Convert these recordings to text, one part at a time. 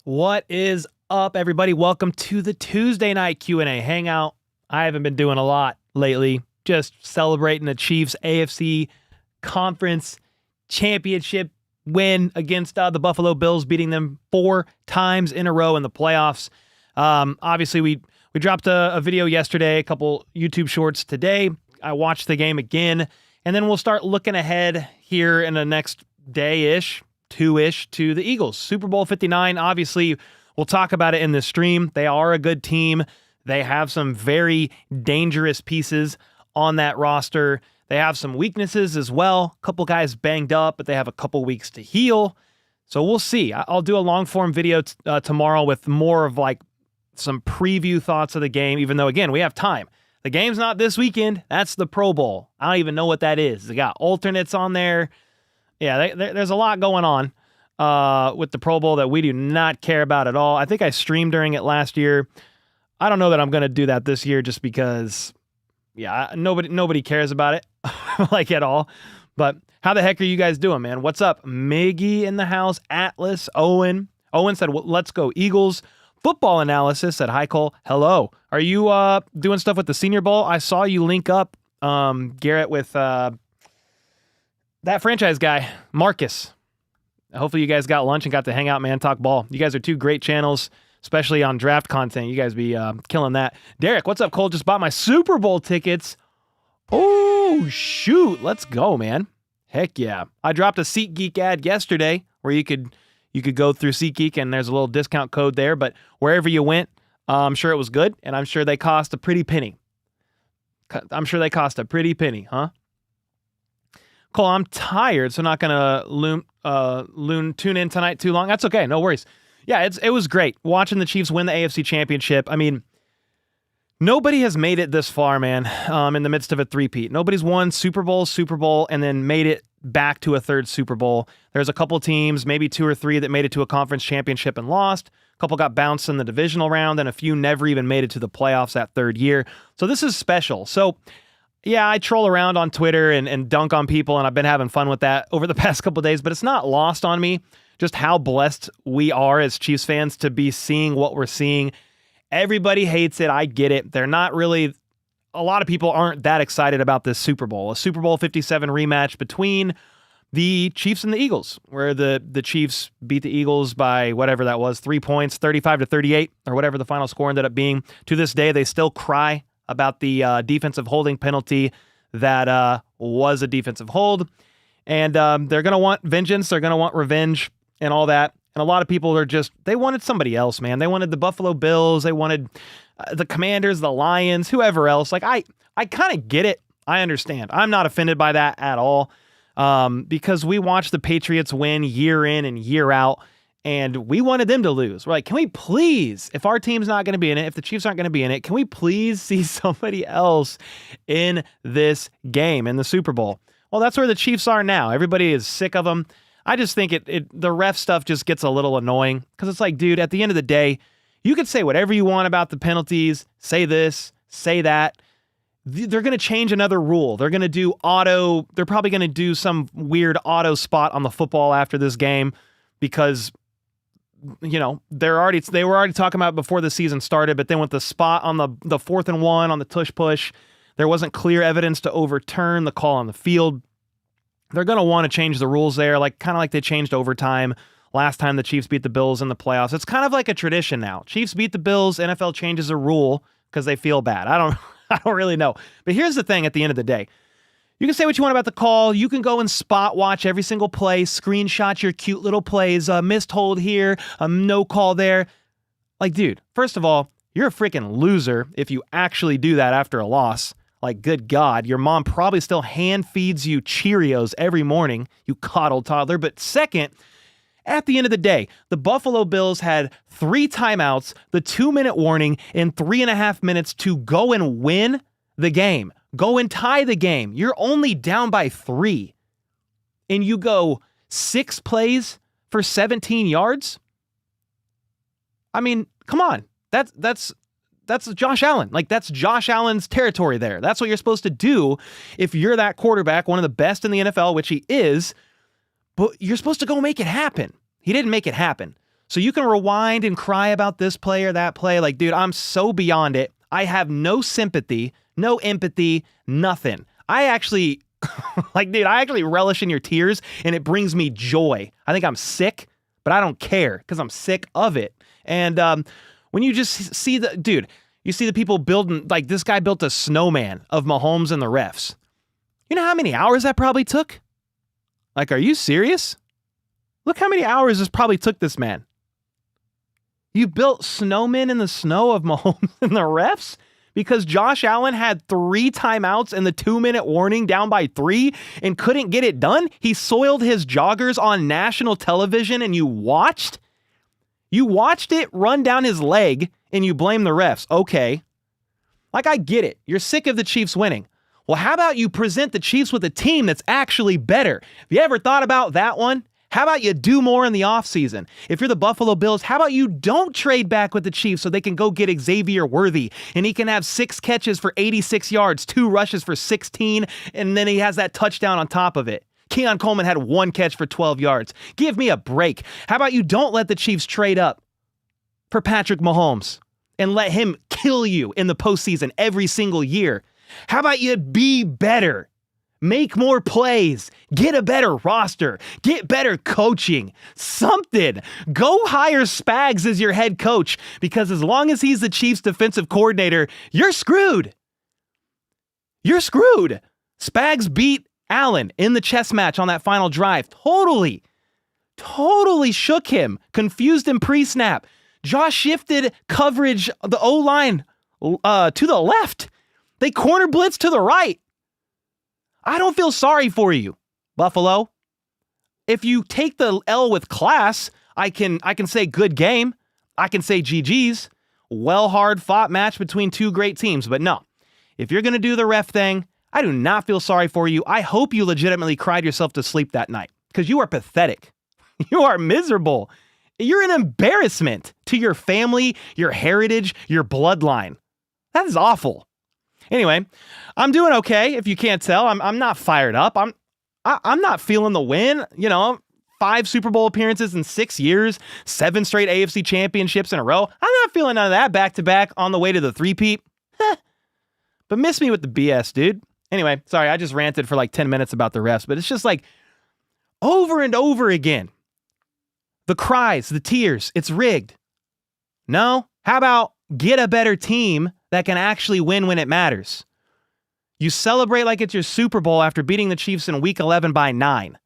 What is up, everybody? Welcome to the Tuesday night Q&A Hangout. I haven't been doing a lot lately, just celebrating the Chiefs' AFC Conference Championship win against the Buffalo Bills, beating them 4 times in a row in the playoffs. Obviously, we dropped a video yesterday, a couple YouTube shorts today. I watched the game again, and then we'll start looking ahead here in the next day-ish, 2-ish to the Eagles. Super Bowl 59, obviously, we'll talk about it in this stream. They are a good team. They have some very dangerous pieces on that roster. They have some weaknesses as well. A couple guys banged up, but they have a couple weeks to heal. So we'll see. I'll do a long-form video tomorrow with more of like some preview thoughts of the game, even though, again, we have time. The game's not this weekend. That's the Pro Bowl. I don't even know what that is. They got alternates on there. Yeah, there's a lot going on with the Pro Bowl that we do not care about at all. I think I streamed during it last year. I don't know that I'm going to do that this year just because, yeah, nobody cares about it, like at all. But how the heck are you guys doing, man? What's up? Miggy in the house, Atlas, Owen. Owen said, well, let's go Eagles. Football analysis said, hi, Cole. Hello. Are you doing stuff with the Senior Bowl? I saw you link up, Garrett, with that franchise guy, Marcus. Hopefully you guys got lunch and got to hang out, man, talk ball. You guys are 2 great channels, especially on draft content. You guys be killing that. Derek, what's up, Cole? Just bought my Super Bowl tickets. Oh, shoot. Let's go, man. Heck yeah. I dropped a SeatGeek ad yesterday where you could go through SeatGeek and there's a little discount code there. But wherever you went, I'm sure it was good, and I'm sure they cost a pretty penny. Huh? Cole, I'm tired, so not gonna tune in tonight too long. That's okay, no worries. Yeah, it was great watching the Chiefs win the AFC Championship. I mean, nobody has made it this far, man. In the midst of a three-peat, nobody's won Super Bowl, and then made it back to a third Super Bowl. There's a couple teams, maybe 2 or 3, that made it to a conference championship and lost. A couple got bounced in the divisional round, and a few never even made it to the playoffs that third year. So this is special. So yeah, I troll around on Twitter and dunk on people, and I've been having fun with that over the past couple of days, but it's not lost on me just how blessed we are as Chiefs fans to be seeing what we're seeing. Everybody hates it. I get it. They're not really, a lot of people aren't that excited about this Super Bowl. A Super Bowl 57 rematch between the Chiefs and the Eagles, where the Chiefs beat the Eagles by whatever that was, 3 points, 35-38, or whatever the final score ended up being. To this day, they still cry about the defensive holding penalty that was a defensive hold. And they're going to want vengeance. They're going to want revenge and all that. And a lot of people are they wanted somebody else, man. They wanted the Buffalo Bills. They wanted the Commanders, the Lions, whoever else. Like, I kind of get it. I understand. I'm not offended by that at all because we watch the Patriots win year in and year out. And we wanted them to lose. We're like, can we please, if our team's not going to be in it, if the Chiefs aren't going to be in it, can we please see somebody else in this game, in the Super Bowl? Well, that's where the Chiefs are now. Everybody is sick of them. I just think the ref stuff just gets a little annoying because it's like, dude, at the end of the day, you could say whatever you want about the penalties, say this, say that. They're going to change another rule. They're going to do they're probably going to do some weird auto spot on the football after this game because, you know, they were already talking about it before the season started, but then with the spot on the 4th and 1 on the tush push, there wasn't clear evidence to overturn the call on the field. They're going to want to change the rules there, kind of like they changed overtime last time the Chiefs beat the Bills in the playoffs. It's kind of like a tradition now. Chiefs beat the Bills, NFL changes a rule because they feel bad. I don't really know. But here's the thing at the end of the day. You can say what you want about the call. You can go and spot watch every single play, screenshot your cute little plays, missed hold here, no call there. Like, dude, first of all, you're a freaking loser if you actually do that after a loss. Like, good God, your mom probably still hand feeds you Cheerios every morning, you coddled toddler. But second, at the end of the day, the Buffalo Bills had 3 timeouts, the 2-minute warning, and 3.5 minutes to go and win the game. Go and tie the game. You're only down by 3. And you go 6 plays for 17 yards? I mean, come on. That's Josh Allen. Like, that's Josh Allen's territory there. That's what you're supposed to do if you're that quarterback, one of the best in the NFL, which he is. But you're supposed to go make it happen. He didn't make it happen. So you can rewind and cry about this play or that play. Like, dude, I'm so beyond it. I have no sympathy, no empathy, nothing. I actually, dude, I actually relish in your tears, and it brings me joy. I think I'm sick, but I don't care because I'm sick of it. And when you just see you see the people building, like this guy built a snowman of Mahomes and the refs. You know how many hours that probably took? Like, are you serious? Look how many hours this probably took this man. You built snowmen in the snow of Mahomes and the refs because Josh Allen had 3 timeouts and the 2-minute warning down by 3 and couldn't get it done? He soiled his joggers on national television and you watched? You watched it run down his leg and you blame the refs. Okay. Like, I get it. You're sick of the Chiefs winning. Well, how about you present the Chiefs with a team that's actually better? Have you ever thought about that one? How about you do more in the offseason? If you're the Buffalo Bills, how about you don't trade back with the Chiefs so they can go get Xavier Worthy and he can have 6 catches for 86 yards, 2 rushes for 16, and then he has that touchdown on top of it. Keon Coleman had 1 catch for 12 yards. Give me a break. How about you don't let the Chiefs trade up for Patrick Mahomes and let him kill you in the postseason every single year? How about you be better? Make more plays, get a better roster, get better coaching, something. Go hire Spags as your head coach because as long as he's the Chiefs defensive coordinator, you're screwed. You're screwed. Spags beat Allen in the chess match on that final drive. Totally shook him, confused him pre-snap. Josh shifted coverage, the O-line to the left. They corner blitz to the right. I don't feel sorry for you, Buffalo. If you take the L with class, I can say good game. I can say GG's. Well hard fought match between 2 great teams. But no, if you're going to do the ref thing, I do not feel sorry for you. I hope you legitimately cried yourself to sleep that night because you are pathetic. You are miserable. You're an embarrassment to your family, your heritage, your bloodline. That is awful. Anyway, I'm doing okay. If you can't tell, I'm not fired up. I'm not feeling the win. 5 Super Bowl appearances in 6 years, 7 straight AFC championships in a row. I'm not feeling none of that back to back on the way to the three-peat. But miss me with the BS, dude. Anyway, sorry, I just ranted for like 10 minutes about the refs, but it's just like over and over again. The cries, the tears, it's rigged. No? How about get a better team that can actually win when it matters? You celebrate like it's your Super Bowl after beating the Chiefs in Week 11 by 9.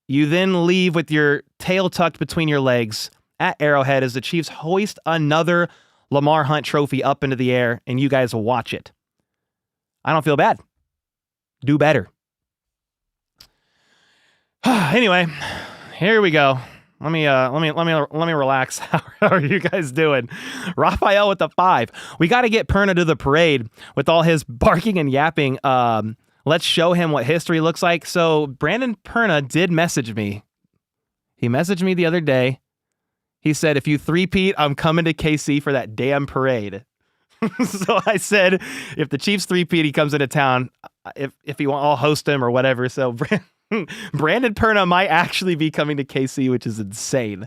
You then leave with your tail tucked between your legs at Arrowhead as the Chiefs hoist another Lamar Hunt trophy up into the air, and you guys watch it. I don't feel bad. Do better. Anyway, here we go. Let me relax. How are you guys doing? Raphael with the 5. We got to get Perna to the parade with all his barking and yapping. Let's show him what history looks like. So Brandon Perna did message me. He messaged me the other day. He said, if you three-peat, I'm coming to KC for that damn parade. So I said, if the Chiefs three-peat, he comes into town. If you want, I'll host him or whatever. So Brandon Perna might actually be coming to KC, which is insane.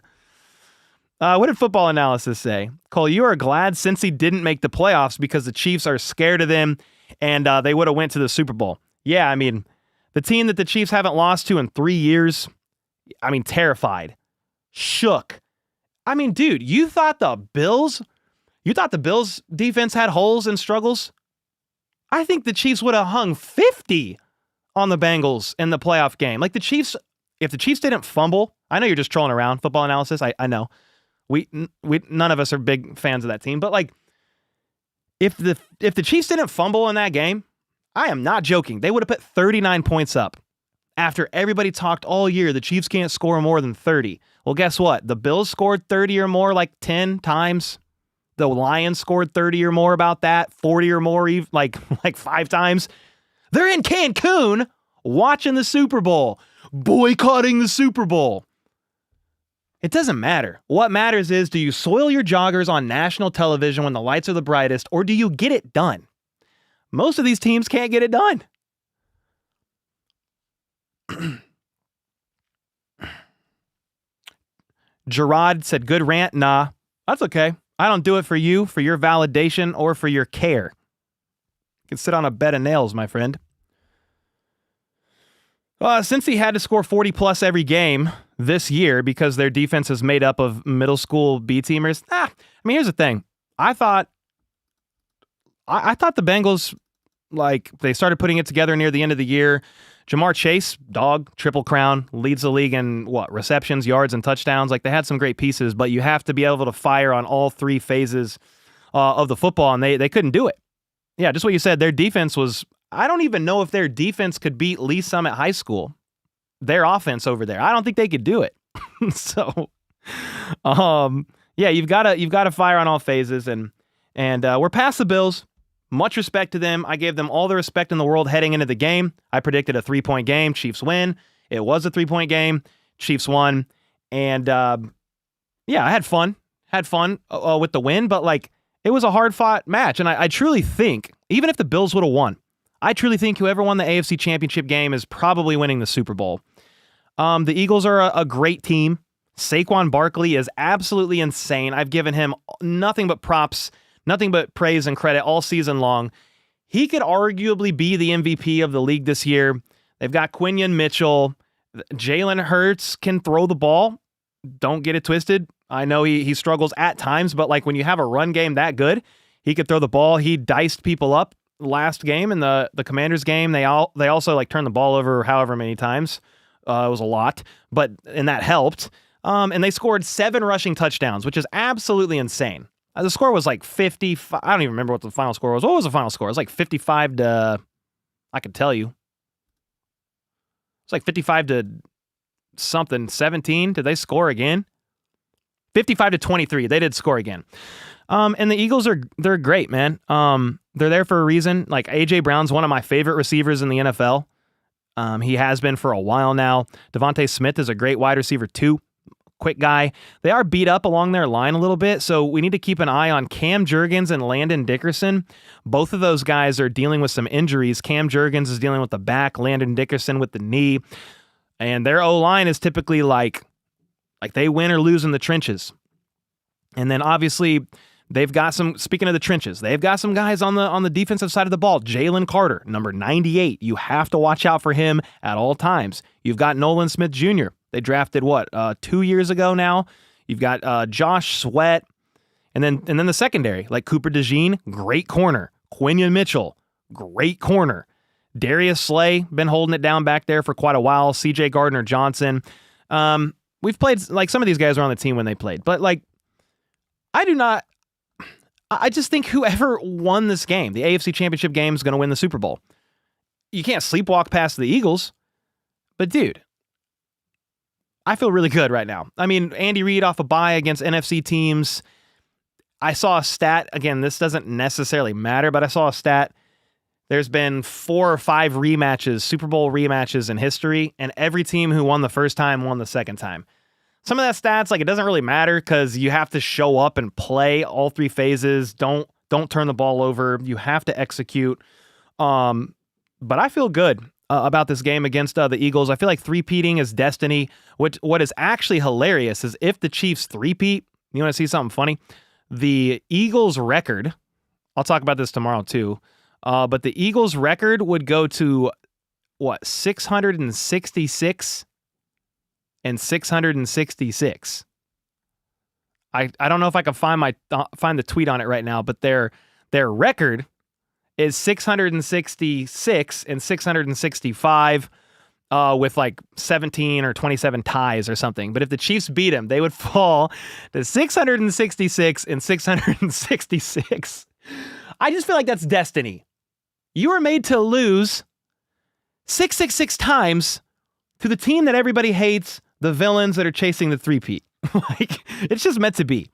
What did Football Analysis say? Cole, you are glad Cincy didn't make the playoffs because the Chiefs are scared of them and they would have went to the Super Bowl. Yeah, I mean, the team that the Chiefs haven't lost to in 3 years, I mean, terrified. Shook. I mean, dude, you thought the Bills defense had holes and struggles? I think the Chiefs would have hung 50 on the Bengals in the playoff game. Like the Chiefs, if the Chiefs didn't fumble, I know you're just trolling around, Football Analysis. I know. We none of us are big fans of that team, but like if the Chiefs didn't fumble in that game, I am not joking. They would have put 39 points up. After everybody talked all year, the Chiefs can't score more than 30. Well, guess what? The Bills scored 30 or more like 10 times. The Lions scored 30 or more, about that, 40 or more, like 5 times. They're in Cancun watching the Super Bowl, boycotting the Super Bowl. It doesn't matter. What matters is, do you soil your joggers on national television when the lights are the brightest, or do you get it done? Most of these teams can't get it done. Gerard said, good rant. Nah, that's okay. I don't do it for you, for your validation, or for your care. You can sit on a bed of nails, my friend. Since he had to score 40 plus every game this year because their defense is made up of middle school B-teamers. I mean, here's the thing. I thought the Bengals, like, they started putting it together near the end of the year. Jamar Chase, dog, triple crown, leads the league in receptions, yards, and touchdowns. Like, they had some great pieces, but you have to be able to fire on all three phases of the football, and they couldn't do it. Yeah, just what you said. Their defense was, I don't even know if their defense could beat Lee Summit High School. Their offense over there, I don't think they could do it. So, yeah, you've got to fire on all phases, and we're past the Bills. Much respect to them. I gave them all the respect in the world heading into the game. I predicted a 3-point game. Chiefs win. It was a 3-point game. Chiefs won. And, yeah, I had fun. With the win, but, like, it was a hard-fought match. And I truly think, even if the Bills would have won, I truly think whoever won the AFC Championship game is probably winning the Super Bowl. The Eagles are a great team. Saquon Barkley is absolutely insane. I've given him nothing but props, nothing but praise and credit all season long. He could arguably be the MVP of the league this year. They've got Quinion Mitchell. Jalen Hurts can throw the ball. Don't get it twisted. I know he struggles at times, but like when you have a run game that good, he could throw the ball. He diced people up last game in the Commanders game. They also like turned the ball over however many times. It was a lot, and that helped. And they scored 7 rushing touchdowns, which is absolutely insane. The score was like 55. I don't even remember what the final score was. What was the final score? It was like 55 to, I could tell you. It's like 55 to something, 17. Did they score again? 55 to 23. They did score again. And the Eagles they're great, man. They're there for a reason. Like AJ Brown's one of my favorite receivers in the NFL. He has been for a while now. Devontae Smith is a great wide receiver too. Quick guy. They are beat up along their line a little bit, so we need to keep an eye on Cam Jurgens and Landon Dickerson. Both of those guys are dealing with some injuries. Cam Jurgens is dealing with the back, Landon Dickerson with the knee, and their O-line is typically like they win or lose in the trenches. And then obviously they've got some, speaking of the trenches, they've got some guys on the defensive side of the ball. Jalen Carter, number 98. You have to watch out for him at all times. You've got Nolan Smith Jr. They drafted 2 years ago now. You've got Josh Sweat, and then the secondary, like Cooper DeJean, great corner. Quinion Mitchell, great corner. Darius Slay, been holding it down back there for quite a while. CJ Gardner-Johnson. We've played, like, some of these guys were on the team when they played, but like, I just think whoever won this game, the AFC Championship game, is going to win the Super Bowl. You can't sleepwalk past the Eagles, but dude, I feel really good right now. I mean, Andy Reid off a bye against NFC teams. I saw a stat. Again, this doesn't necessarily matter, but I saw a stat. There's been 4 or 5 rematches, Super Bowl rematches in history, and every team who won the first time won the second time. Some of that stats, like, it doesn't really matter because you have to show up and play all 3 phases. Don't turn the ball over. You have to execute. But I feel good about this game against the Eagles. I feel like three-peating is destiny. What is actually hilarious is if the Chiefs three-peat, you want to see something funny? The Eagles record, I'll talk about this tomorrow too, but the Eagles record would go to, 666 and 666. I don't know if I can find the tweet on it right now, but their record is 666 and 665 with like 17 or 27 ties or something. But if the Chiefs beat them, they would fall to 666 and 666. I just feel like that's destiny. You were made to lose 666 times to the team that everybody hates, the villains that are chasing the three-peat. Like, it's just meant to be.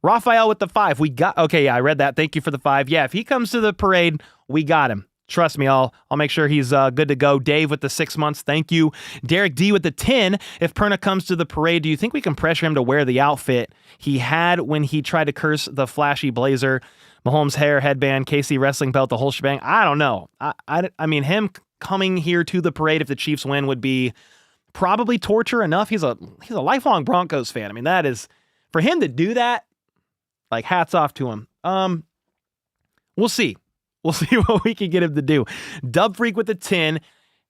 Raphael with the 5. Okay, yeah, I read that. Thank you for the 5. Yeah, if he comes to the parade, we got him. Trust me, I'll make sure he's good to go. Dave with the 6 months. Thank you. Derek D with the 10. If Perna comes to the parade, do you think we can pressure him to wear the outfit he had when he tried to curse the flashy blazer, Mahomes hair, headband, KC wrestling belt, the whole shebang? I don't know. I mean, him coming here to the parade if the Chiefs win would be probably torture enough. He's a lifelong Broncos fan. I mean, that is, for him to do that, like, hats off to him. We'll see. We'll see what we can get him to do. Dub Freak with the 10.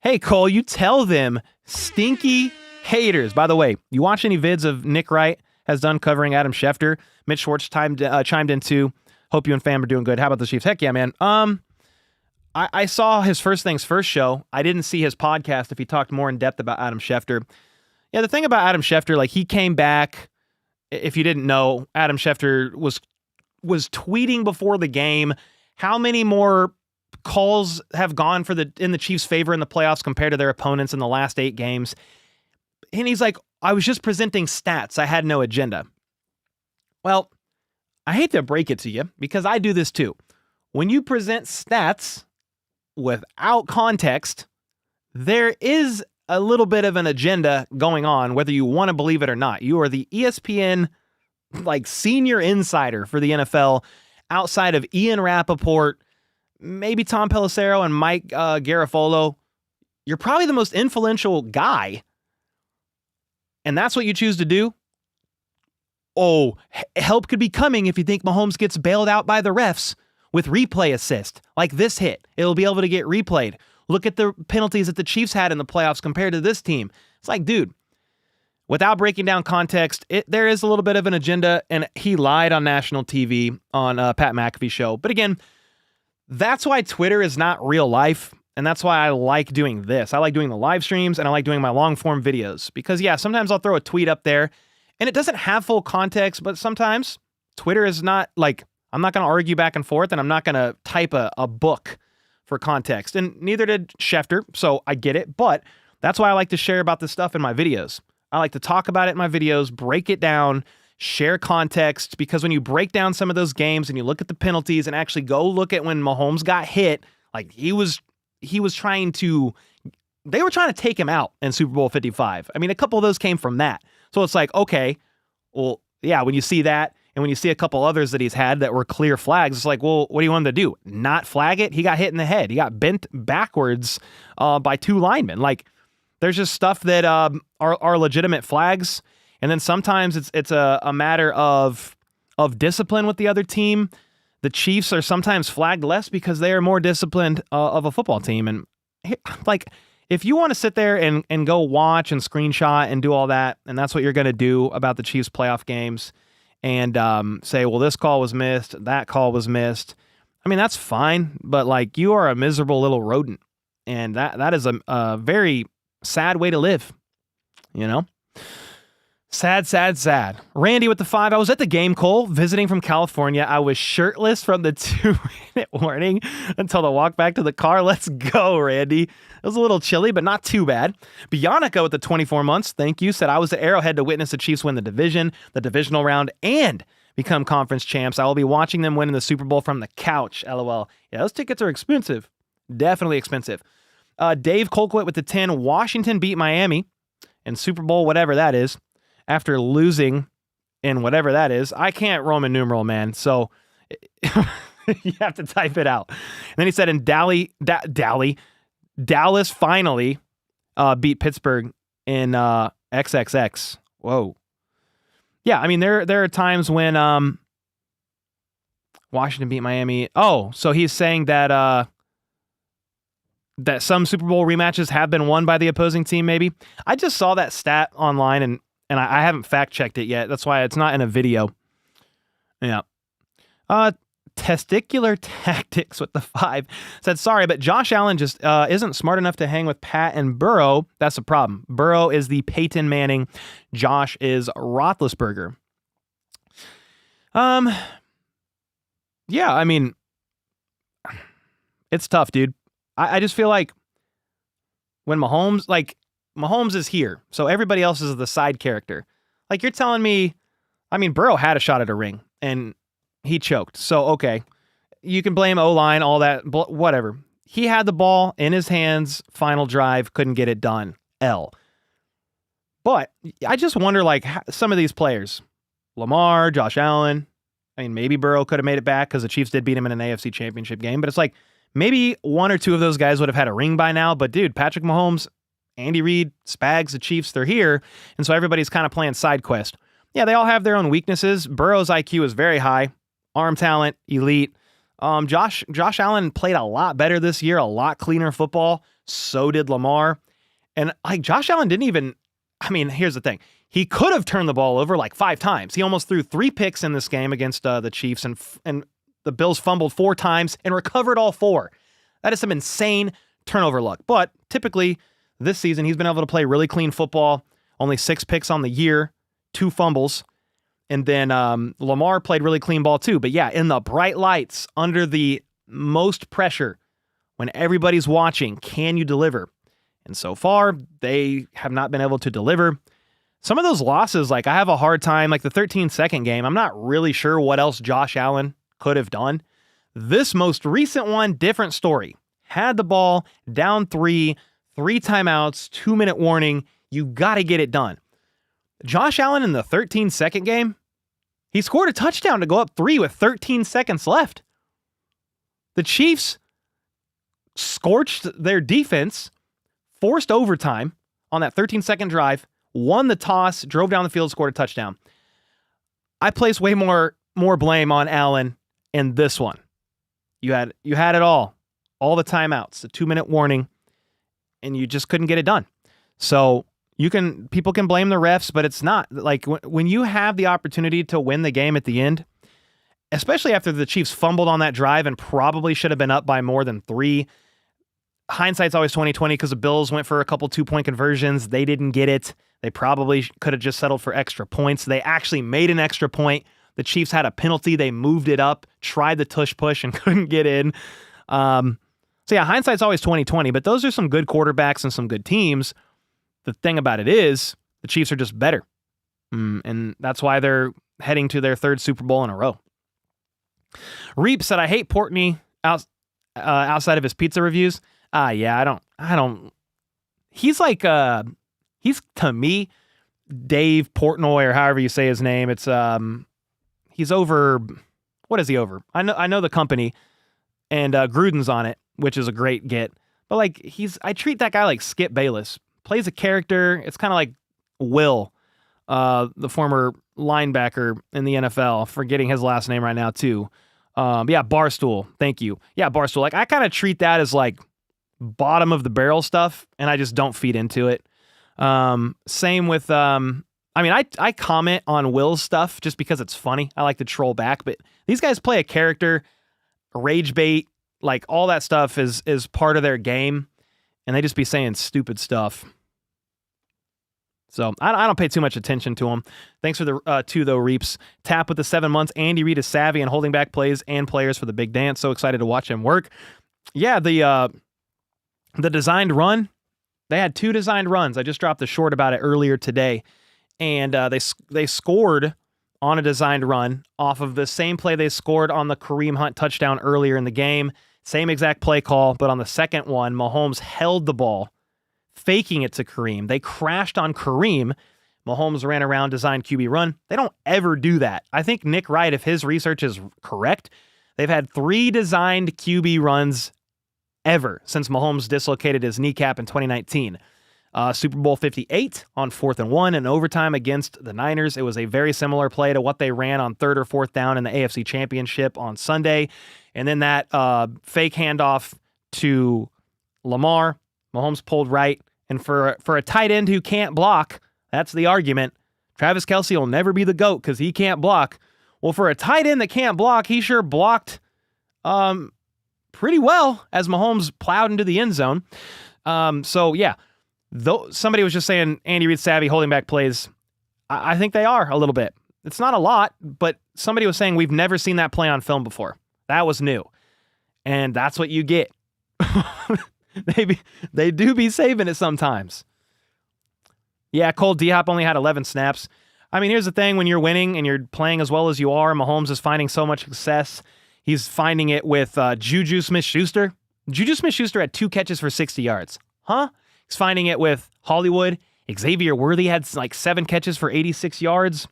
Hey, Cole, you tell them stinky haters. By the way, you watch any vids of Nick Wright has done covering Adam Schefter? Mitch Schwartz chimed in too. Hope you and fam are doing good. How about the Chiefs? Heck yeah, man. I saw his First Things First show. I didn't see his podcast if he talked more in depth about Adam Schefter. Yeah, the thing about Adam Schefter, like, he came back. If you didn't know, Adam Schefter was tweeting before the game how many more calls have gone in the Chiefs' favor in the playoffs compared to their opponents in the last 8 games. And he's like, I was just presenting stats. I had no agenda. Well, I hate to break it to you because I do this too. When you present stats without context, there is a little bit of an agenda going on, whether you want to believe it or not. You are the ESPN like senior insider for the NFL outside of Ian Rappaport, maybe Tom Pelissero and Mike Garafolo. You're probably the most influential guy. And that's what you choose to do? Oh, help could be coming if you think Mahomes gets bailed out by the refs with replay assist. Like this hit, it'll be able to get replayed. Look at the penalties that the Chiefs had in the playoffs compared to this team. It's like, dude, without breaking down context, there is a little bit of an agenda, and he lied on national TV on Pat McAfee's show. But again, that's why Twitter is not real life, and that's why I like doing this. I like doing the live streams, and I like doing my long-form videos. Because, yeah, sometimes I'll throw a tweet up there, and it doesn't have full context, but sometimes Twitter is not, like, I'm not going to argue back and forth, and I'm not going to type a book for context. And neither did Schefter, so I get it. But that's why I like to share about this stuff in my videos. I like to talk about it in my videos, break it down, share context, because when you break down some of those games and you look at the penalties and actually go look at when Mahomes got hit, like they were trying to take him out in Super Bowl 55. I mean, a couple of those came from that. So it's like, okay, well, yeah, when you see that and when you see a couple others that he's had that were clear flags, it's like, well, what do you want him to do? Not flag it? He got hit in the head. He got bent backwards by 2 linemen. Like, there's just stuff that are legitimate flags, and then sometimes it's a matter of discipline with the other team. The Chiefs are sometimes flagged less because they are more disciplined of a football team. And like, if you want to sit there and go watch and screenshot and do all that, and that's what you're going to do about the Chiefs playoff games, and say, well, this call was missed, that call was missed. I mean, that's fine, but like, you are a miserable little rodent, and that is a very sad way to live, you know? Sad, sad, sad. Randy with the 5. I was at the game, Cole, visiting from California. I was shirtless from the 2-minute warning until the walk back to the car. Let's go, Randy. It was a little chilly, but not too bad. Bionica with the 24 months, thank you, said, I was at Arrowhead to witness the Chiefs win the division, the divisional round, and become conference champs. I will be watching them win in the Super Bowl from the couch, LOL. Yeah, those tickets are expensive. Definitely expensive. Dave Colquitt with the 10. Washington beat Miami in Super Bowl, whatever that is, after losing in whatever that is. I can't Roman numeral, man. So you have to type it out. And then he said, in Dallas finally beat Pittsburgh in XXX. Whoa. Yeah, I mean, there are times when Washington beat Miami. Oh, so he's saying that that some Super Bowl rematches have been won by the opposing team, maybe. I just saw that stat online, and I haven't fact-checked it yet. That's why it's not in a video. Yeah. Testicular Tactics with the 5 said, sorry, but Josh Allen just isn't smart enough to hang with Pat and Burrow. That's a problem. Burrow is the Peyton Manning. Josh is Roethlisberger. Yeah, I mean, it's tough, dude. I just feel like when Mahomes is here, so everybody else is the side character. Like, you're telling me, I mean, Burrow had a shot at a ring, and he choked. So, okay, you can blame O-line, all that, whatever. He had the ball in his hands, final drive, couldn't get it done. L. But I just wonder, like, some of these players, Lamar, Josh Allen, I mean, maybe Burrow could have made it back because the Chiefs did beat him in an AFC championship game, but it's like, maybe 1 or 2 of those guys would have had a ring by now, but dude, Patrick Mahomes Andy Reid, Spags, the Chiefs, they're here. And so everybody's kind of playing side quest. Yeah, they all have their own weaknesses. Burrow's IQ is very high. Arm talent, elite. Josh Allen played a lot better this year, a lot cleaner football. So did Lamar. And like Josh Allen didn't even, I mean, here's the thing. He could have turned the ball over like 5 times. He almost threw 3 picks in this game against the Chiefs, and the Bills fumbled 4 times and recovered all 4. That is some insane turnover luck. But typically this season, he's been able to play really clean football. Only 6 picks on the year, 2 fumbles. And then Lamar played really clean ball too. But yeah, in the bright lights, under the most pressure, when everybody's watching, can you deliver? And so far, they have not been able to deliver. Some of those losses, like I have a hard time, like the 13-second game, I'm not really sure what else Josh Allen could have done. This most recent one, different story. Had the ball, down 3 timeouts, 2-minute warning. You got to get it done. Josh Allen in the 13-second game, he scored a touchdown to go up 3 with 13 seconds left. The Chiefs scorched their defense, forced overtime on that 13-second drive, won the toss, drove down the field, scored a touchdown. I place way more blame on Allen in this one. You had it all the timeouts, the 2-minute warning, and you just couldn't get it done. So people can blame the refs, but it's not like when you have the opportunity to win the game at the end, especially after the Chiefs fumbled on that drive and probably should have been up by more than 3. Hindsight's always 20/20 because the Bills went for a couple 2-point conversions. They didn't get it. They probably could have just settled for extra points. They actually made an extra point. The Chiefs had a penalty. They moved it up, tried the tush push, and couldn't get in. So yeah, hindsight's always 20/20, but those are some good quarterbacks and some good teams. The thing about it is the Chiefs are just better. And that's why they're heading to their 3rd Super Bowl in a row. Reap said, I hate Portney outside of his pizza reviews. Yeah, I don't. He's like, he's to me, Dave Portnoy or however you say his name. It's, he's over, what is he over? I know the company and Gruden's on it, which is a great get. But like, I treat that guy like Skip Bayless. Plays a character. It's kind of like Will, the former linebacker in the NFL. Forgetting his last name right now too. Yeah, Barstool. Thank you. Yeah, Barstool. Like I kind of treat that as like bottom of the barrel stuff, and I just don't feed into it. Same with, I comment on Will's stuff just because it's funny. I like to troll back, but these guys play a character, rage bait, like all that stuff is part of their game, and they just be saying stupid stuff. So I don't pay too much attention to them. Thanks for the 2 though, Reaps. Tap with the 7 months. Andy Reid is savvy and holding back plays and players for the big dance. So excited to watch him work. Yeah, the designed run. They had 2 designed runs. I just dropped a short about it earlier today, and they scored on a designed run off of the same play they scored on the Kareem Hunt touchdown earlier in the game. Same exact play call, but on the second one, Mahomes held the ball, faking it to Kareem. They crashed on Kareem. Mahomes ran around, designed QB run. They don't ever do that. I think Nick Wright, if his research is correct, they've had 3 designed QB runs ever since Mahomes dislocated his kneecap in 2019. Super Bowl 58 on 4th and 1 in overtime against the Niners. It was a very similar play to what they ran on 3rd or 4th down in the AFC Championship on Sunday. And then that fake handoff to Lamar, Mahomes pulled right. And for a tight end who can't block, that's the argument. Travis Kelce will never be the GOAT because he can't block. Well, for a tight end that can't block, he sure blocked pretty well as Mahomes plowed into the end zone. So, yeah, though somebody was just saying Andy Reid savvy holding back plays. I think they are a little bit. It's not a lot, but somebody was saying we've never seen that play on film before. That was new. And that's what you get. They do be saving it sometimes. Yeah, Cole D-Hop only had 11 snaps. I mean, here's the thing. When you're winning and you're playing as well as you are, Mahomes is finding so much success. He's finding it with Juju Smith-Schuster. Juju Smith-Schuster had 2 catches for 60 yards. Huh? He's finding it with Hollywood. Xavier Worthy had like 7 catches for 86 yards.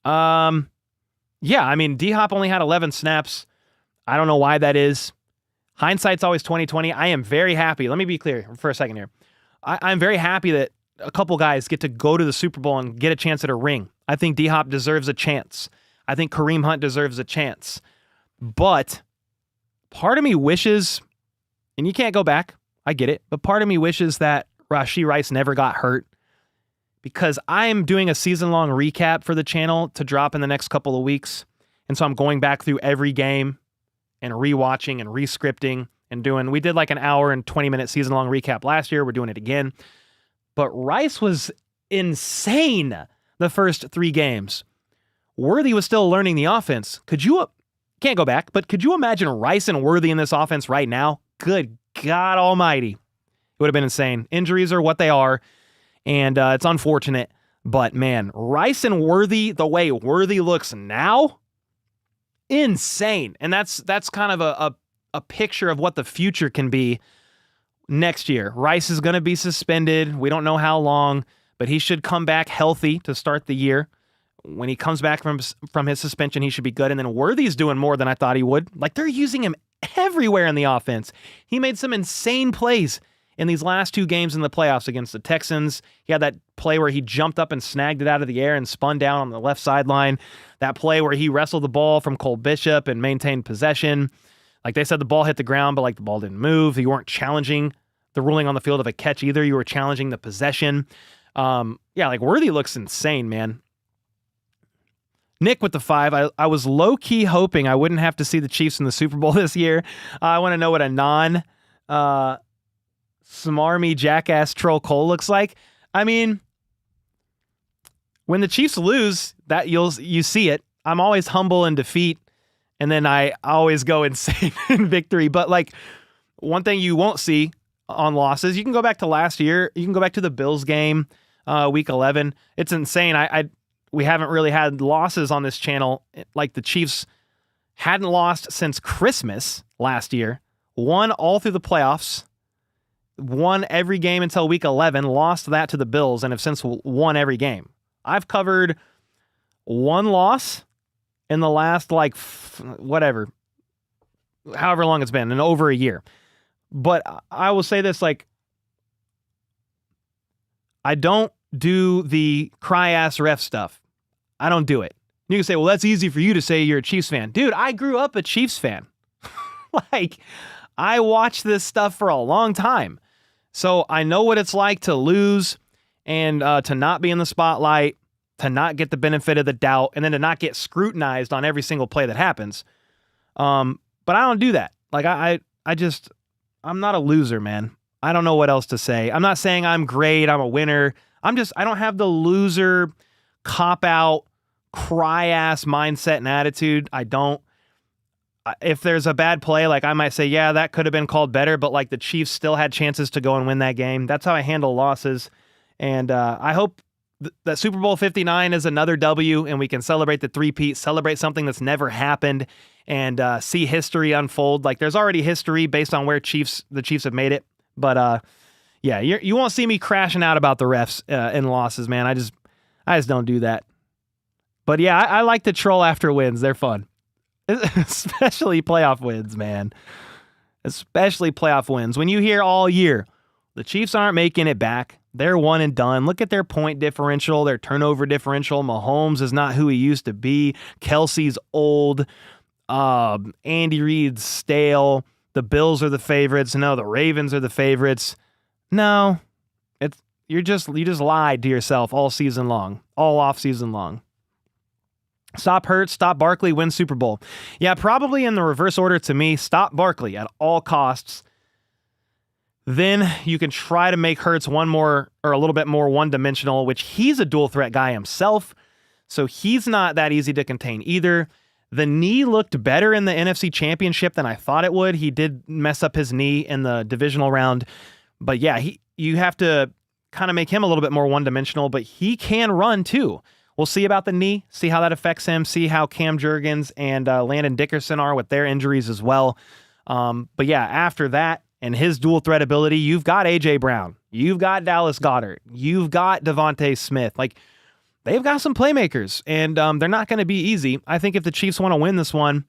Yeah, I mean, D-Hop only had 11 snaps. I don't know why that is. Hindsight's always 20/20. I am very happy. Let me be clear for a second here. I'm very happy that a couple guys get to go to the Super Bowl and get a chance at a ring. I think D-Hop deserves a chance. I think Kareem Hunt deserves a chance. But part of me wishes, and you can't go back, I get it, but part of me wishes that Rashee Rice never got hurt, because I'm doing a season-long recap for the channel to drop in the next couple of weeks. And so I'm going back through every game and rewatching and rescripting and doing, we did like an hour and 20-minute season-long recap last year. We're doing it again. But Rice was insane the first 3 games. Worthy was still learning the offense. Can't go back, but could you imagine Rice and Worthy in this offense right now? Good God almighty. It would have been insane. Injuries are what they are, and it's unfortunate. But man, Rice and Worthy, the way Worthy looks now, insane. And that's kind of a picture of what the future can be next year. Rice is going to be suspended. We don't know how long, but he should come back healthy to start the year. When he comes back from his suspension, he should be good. And then Worthy's doing more than I thought he would. Like, they're using him everywhere in the offense. He made some insane plays in these last 2 games in the playoffs against the Texans. He had that play where he jumped up and snagged it out of the air and spun down on the left sideline. That play where he wrestled the ball from Cole Bishop and maintained possession. Like they said, the ball hit the ground, but like the ball didn't move. You weren't challenging the ruling on the field of a catch either. You were challenging the possession. Like Worthy looks insane, man. Nick with the 5. I was low-key hoping I wouldn't have to see the Chiefs in the Super Bowl this year. I want to know what a smarmy jackass troll Cole looks like. I mean, when the Chiefs lose, that you see it. I'm always humble in defeat, and then I always go insane in victory. But like, one thing you won't see on losses, you can go back to last year. You can go back to the Bills game, week 11. It's insane. We haven't really had losses on this channel. Like, the Chiefs hadn't lost since Christmas last year. Won all through the playoffs. Won every game until week 11. Lost that to the Bills and have since won every game. I've covered 1 loss in the last, however long it's been, in over a year. But I will say this, like, I don't do the cry-ass ref stuff. I don't do it. You can say, well, that's easy for you to say, you're a Chiefs fan. Dude, I grew up a Chiefs fan. Like, I watched this stuff for a long time. So I know what it's like to lose and to not be in the spotlight, to not get the benefit of the doubt, and then to not get scrutinized on every single play that happens. But I don't do that. Like, I'm not a loser, man. I don't know what else to say. I'm not saying I'm great, I'm a winner. I don't have the loser, cop-out, cry-ass mindset and attitude. I don't. If there's a bad play, like, I might say, yeah, that could have been called better, but like, the Chiefs still had chances to go and win that game. That's how I handle losses. And I hope that Super Bowl 59 is another W, and we can celebrate the three-peat, celebrate something that's never happened, and see history unfold. Like, there's already history based on where the Chiefs have made it. But you won't see me crashing out about the refs in losses, man. I just don't do that. But yeah, I like to troll after wins. They're fun. Especially playoff wins, man. Especially playoff wins. When you hear all year, the Chiefs aren't making it back. They're one and done. Look at their point differential, their turnover differential. Mahomes is not who he used to be. Kelsey's old. Andy Reid's stale. The Bills are the favorites. No, the Ravens are the favorites. No, you just lied to yourself all season long, all off season long. Stop Hurts, stop Barkley, win Super Bowl. Yeah, probably in the reverse order to me. Stop Barkley at all costs. Then you can try to make Hurts a little bit more one-dimensional, which he's a dual threat guy himself, so he's not that easy to contain either. The knee looked better in the NFC Championship than I thought it would. He did mess up his knee in the divisional round, but yeah, you have to kind of make him a little bit more one-dimensional, but he can run too. We'll see about the knee, see how that affects him, see how Cam Jurgens and Landon Dickerson are with their injuries as well. But yeah, after that and his dual threat ability, you've got A.J. Brown, you've got Dallas Goedert, you've got Devontae Smith. Like, they've got some playmakers, and they're not going to be easy. I think if the Chiefs want to win this one,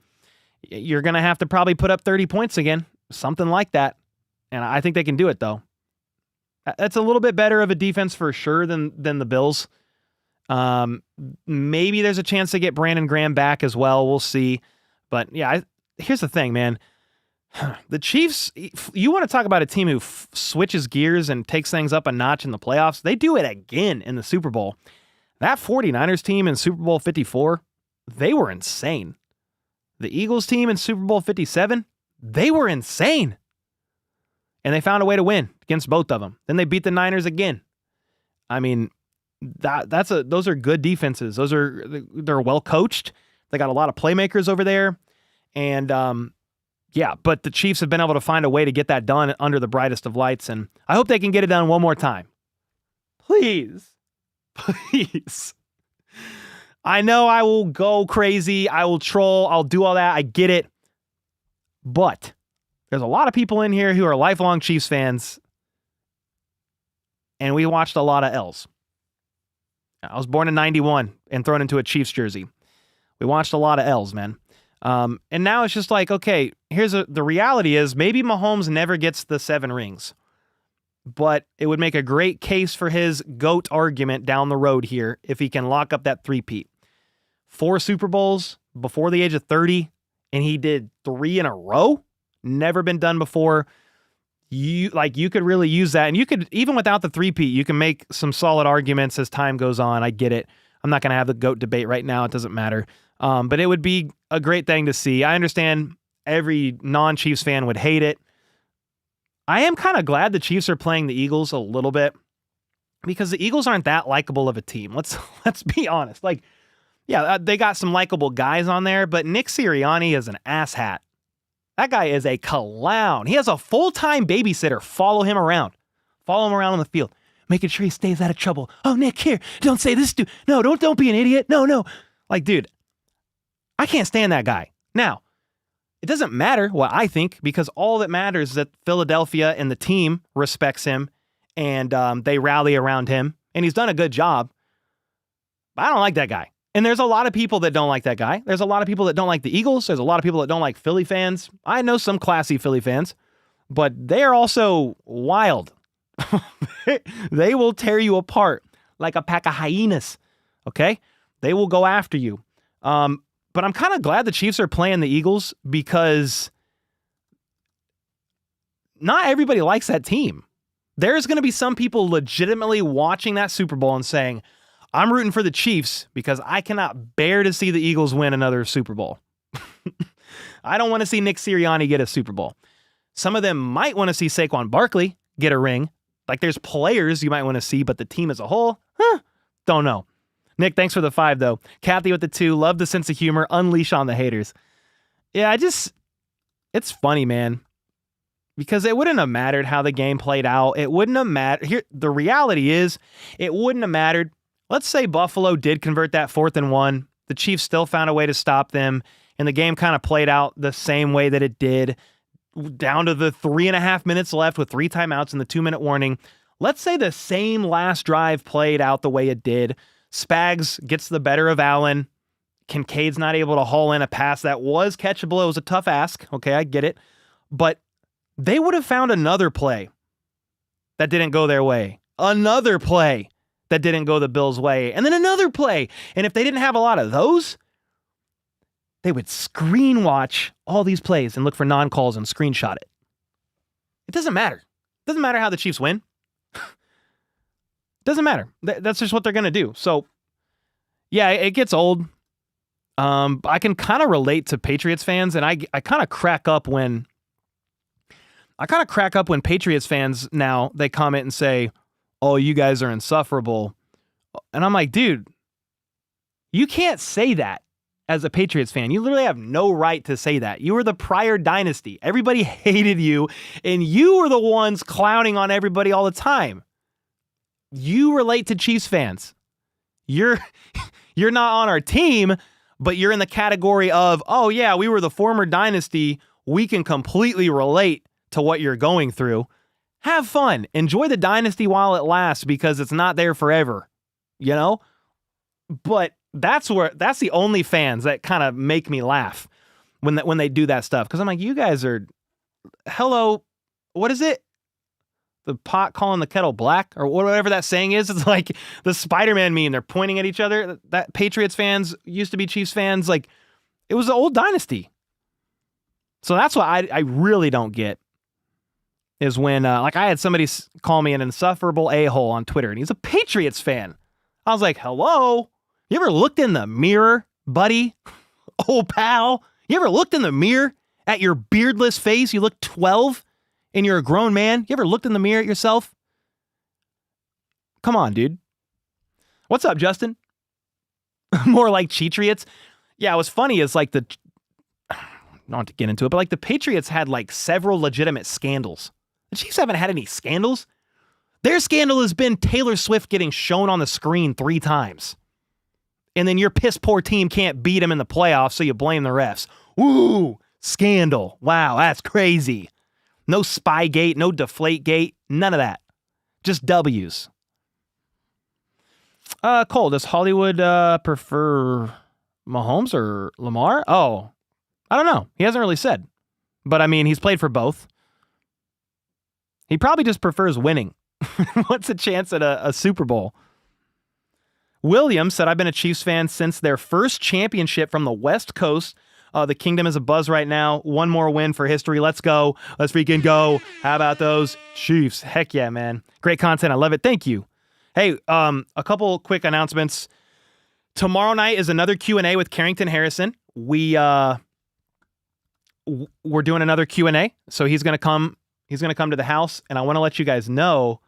you're going to have to probably put up 30 points again, something like that. And I think they can do it, though. That's a little bit better of a defense for sure than the Bills. Maybe there's a chance to get Brandon Graham back as well. We'll see. But yeah, here's the thing, man. The Chiefs, you want to talk about a team who switches gears and takes things up a notch in the playoffs? They do it again in the Super Bowl. That 49ers team in Super Bowl 54, they were insane. The Eagles team in Super Bowl 57, they were insane. And they found a way to win against both of them. Then they beat the Niners again. I mean, those are good defenses. They're well coached. They got a lot of playmakers over there. And yeah, but the Chiefs have been able to find a way to get that done under the brightest of lights, and I hope they can get it done one more time. Please. Please. I know I will go crazy. I will troll. I'll do all that. I get it. But there's a lot of people in here who are lifelong Chiefs fans, and we watched a lot of L's. I was born in 91 and thrown into a Chiefs jersey. We watched a lot of L's, man. And now it's just like, okay, the reality is maybe Mahomes never gets the 7 rings, but it would make a great case for his GOAT argument down the road here if he can lock up that three-peat. 4 Super Bowls before the age of 30, and he did 3 in a row. Never been done before. You could really use that, and you could, even without the three-peat, you can make some solid arguments as time goes on. I get it. I'm not going to have the GOAT debate right now. It doesn't matter. But it would be a great thing to see. I understand every non-Chiefs fan would hate it. I am kind of glad the Chiefs are playing the Eagles a little bit because the Eagles aren't that likable of a team. Let's be honest. Like, yeah, they got some likable guys on there, but Nick Sirianni is an asshat. That guy is a clown. He has a full-time babysitter follow him around on the field, making sure he stays out of trouble. Oh, Nick, here, don't say this, dude. No, don't be an idiot. No. Like, dude, I can't stand that guy. Now, it doesn't matter what I think because all that matters is that Philadelphia and the team respects him and they rally around him, and he's done a good job. But I don't like that guy. And there's a lot of people that don't like that guy. There's a lot of people that don't like the Eagles. There's a lot of people that don't like Philly fans. I know some classy Philly fans, but they are also wild. They will tear you apart like a pack of hyenas, okay? They will go after you. But I'm kind of glad the Chiefs are playing the Eagles because not everybody likes that team. There's going to be some people legitimately watching that Super Bowl and saying, I'm rooting for the Chiefs because I cannot bear to see the Eagles win another Super Bowl. I don't want to see Nick Sirianni get a Super Bowl. Some of them might want to see Saquon Barkley get a ring. Like there's players you might want to see, but the team as a whole, don't know. Nick, thanks for the 5, though. Kathy with the 2. Love the sense of humor. Unleash on the haters. Yeah, it's funny, man. Because it wouldn't have mattered how the game played out. It wouldn't have mattered. Here, the reality is, it wouldn't have mattered. Let's say Buffalo did convert that 4th and 1. The Chiefs still found a way to stop them, and the game kind of played out the same way that it did, down to the 3.5 minutes left with 3 timeouts and the 2-minute warning. Let's say the same last drive played out the way it did. Spags gets the better of Allen. Kincaid's not able to haul in a pass that was catchable. It was a tough ask. Okay, I get it. But they would have found another play that didn't go their way. Another play that didn't go the Bills' way. And then another play. And if they didn't have a lot of those, they would screen watch all these plays and look for non-calls and screenshot it. It doesn't matter. It doesn't matter how the Chiefs win. Doesn't matter. That's just what they're going to do. So, yeah, it gets old. I can kind of relate to Patriots fans, and I kind of crack up when Patriots fans now, they comment and say, oh, you guys are insufferable. And I'm like, dude, you can't say that as a Patriots fan. You literally have no right to say that. You were the prior dynasty. Everybody hated you, and you were the ones clowning on everybody all the time. You relate to Chiefs fans. You're not on our team, but you're in the category of, oh yeah, we were the former dynasty. We can completely relate to what you're going through. Have fun. Enjoy the dynasty while it lasts because it's not there forever, you know? But that's the only fans that kind of make me laugh when they do that stuff. Because I'm like, you guys are, hello, what is it? the pot calling the kettle black, or whatever that saying is. It's like the Spider-Man meme. They're pointing at each other. That Patriots fans used to be Chiefs fans. Like, it was the old dynasty. So that's what I really don't get is when, like, I had somebody call me an insufferable a-hole on Twitter, and he's a Patriots fan. I was like, hello? You ever looked in the mirror, buddy? Oh, pal? You ever looked in the mirror at your beardless face? You look 12 and you're a grown man. You ever looked in the mirror at yourself? Come on, dude. What's up, Justin? More like Cheatriots. Yeah, what's funny is like not to get into it, but like the Patriots had like several legitimate scandals. The Chiefs haven't had any scandals. Their scandal has been Taylor Swift getting shown on the screen 3 times. And then your piss poor team can't beat him in the playoffs, so you blame the refs. Ooh, scandal. Wow, that's crazy. No Spygate, no Deflategate, none of that. Just W's. Cole, does Hollywood prefer Mahomes or Lamar? Oh, I don't know. He hasn't really said. But I mean, he's played for both. He probably just prefers winning. What's the chance at a Super Bowl? Williams said, I've been a Chiefs fan since their first championship from the West Coast. The kingdom is a buzz right now. One more win for history. Let's go. Let's freaking go. How about those Chiefs? Heck yeah, man. Great content. I love it. Thank you. Hey, a couple quick announcements. Tomorrow night is another Q&A with Carrington Harrison. We're doing another Q&A. So he's going to come to the house, and I want to let you guys know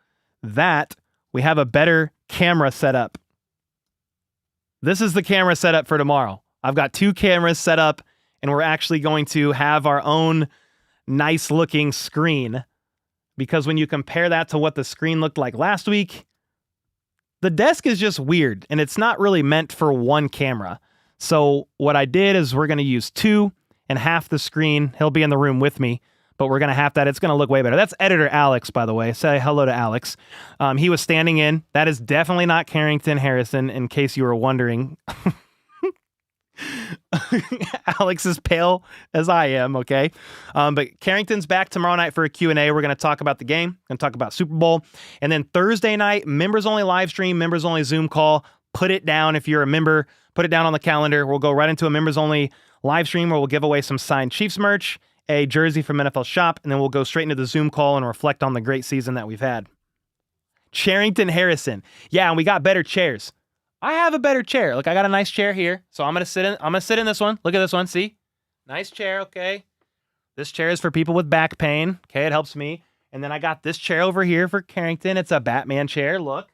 that we have a better camera set up. This is the camera setup for tomorrow. I've got 2 cameras set up, and we're actually going to have our own nice looking screen, because when you compare that to what the screen looked like last week, the desk is just weird, and it's not really meant for one camera. So what I did is we're going to use 2 and half the screen. He'll be in the room with me, but we're going to have that. It's going to look way better. That's editor Alex, by the way. Say hello to Alex. He was standing in. That is definitely not Carrington Harrison, in case you were wondering. Alex is pale as I am, okay? But Carrington's back tomorrow night for a Q&A. We're going to talk about the game. We're going to talk about Super Bowl. And then Thursday night, members-only live stream, members-only Zoom call. Put it down if you're a member. Put it down on the calendar. We'll go right into a members-only live stream where we'll give away some signed Chiefs merch, a jersey from NFL Shop, and then we'll go straight into the Zoom call and reflect on the great season that we've had. Carrington Harrison. Yeah, and we got better chairs. I have a better chair. Look, I got a nice chair here. So I'm going to sit in this one. Look at this one. See? Nice chair, okay? This chair is for people with back pain. Okay, it helps me. And then I got this chair over here for Carrington. It's a Batman chair. Look.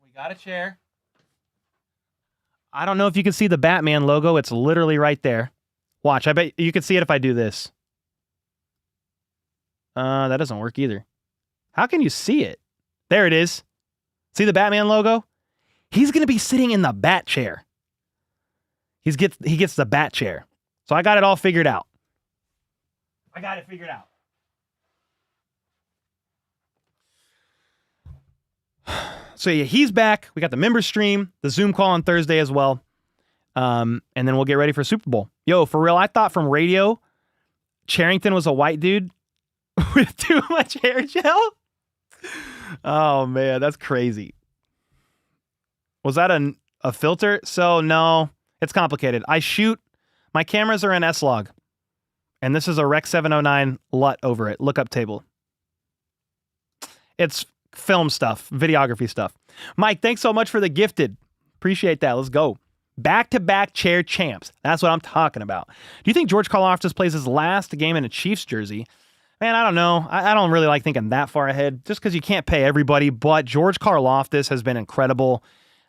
We got a chair. I don't know if you can see the Batman logo. It's literally right there. Watch, I bet you can see it if I do this. That doesn't work either. How can you see it? There it is. See the Batman logo? He's going to be sitting in the bat chair. He gets the bat chair. So I got it all figured out. I got it figured out. So yeah, he's back. We got the member stream, the Zoom call on Thursday as well. And then we'll get ready for Super Bowl. Yo, for real, I thought from radio, Charrington was a white dude with too much hair gel. Oh, man, that's crazy. Was that a filter? So, no, it's complicated. My cameras are in S-Log, and this is a Rec 709 LUT over it, lookup table. It's film stuff, videography stuff. Mike, thanks so much for the gifted. Appreciate that. Let's go. Back-to-back chair champs. That's what I'm talking about. Do you think George Karlaftis plays his last game in a Chiefs jersey? Man, I don't know. I don't really like thinking that far ahead just because you can't pay everybody, but George Karlaftis has been incredible.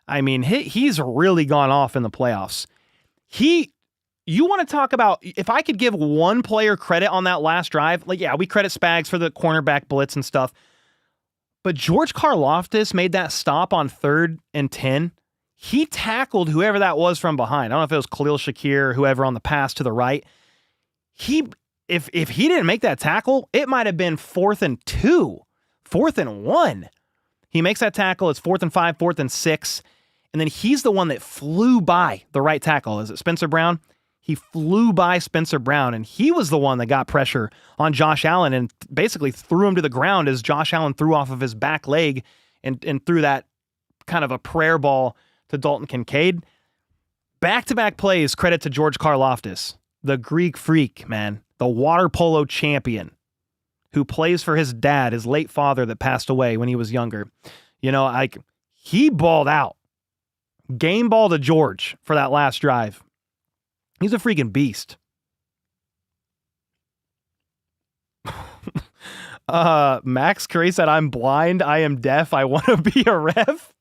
I mean, he's really gone off in the playoffs. You want to talk about, if I could give one player credit on that last drive, like, yeah, we credit Spags for the cornerback blitz and stuff, but George Karlaftis made that stop on 3rd and 10. He tackled whoever that was from behind. I don't know if it was Khalil Shakir or whoever on the pass to the right. If he didn't make that tackle, it might have been 4th and 2, 4th and 1. He makes that tackle. It's 4th and 5, 4th and 6. And then he's the one that flew by the right tackle. Is it Spencer Brown? He flew by Spencer Brown, and he was the one that got pressure on Josh Allen and basically threw him to the ground as Josh Allen threw off of his back leg and threw that kind of a prayer ball to Dalton Kincaid. Back-to-back plays, credit to George Karlaftis, the Greek freak, man, the water polo champion who plays for his dad, his late father that passed away when he was younger. You know, like, he balled out. Game ball to George for that last drive. He's a freaking beast. Max Curry said, I'm blind, I am deaf, I want to be a ref.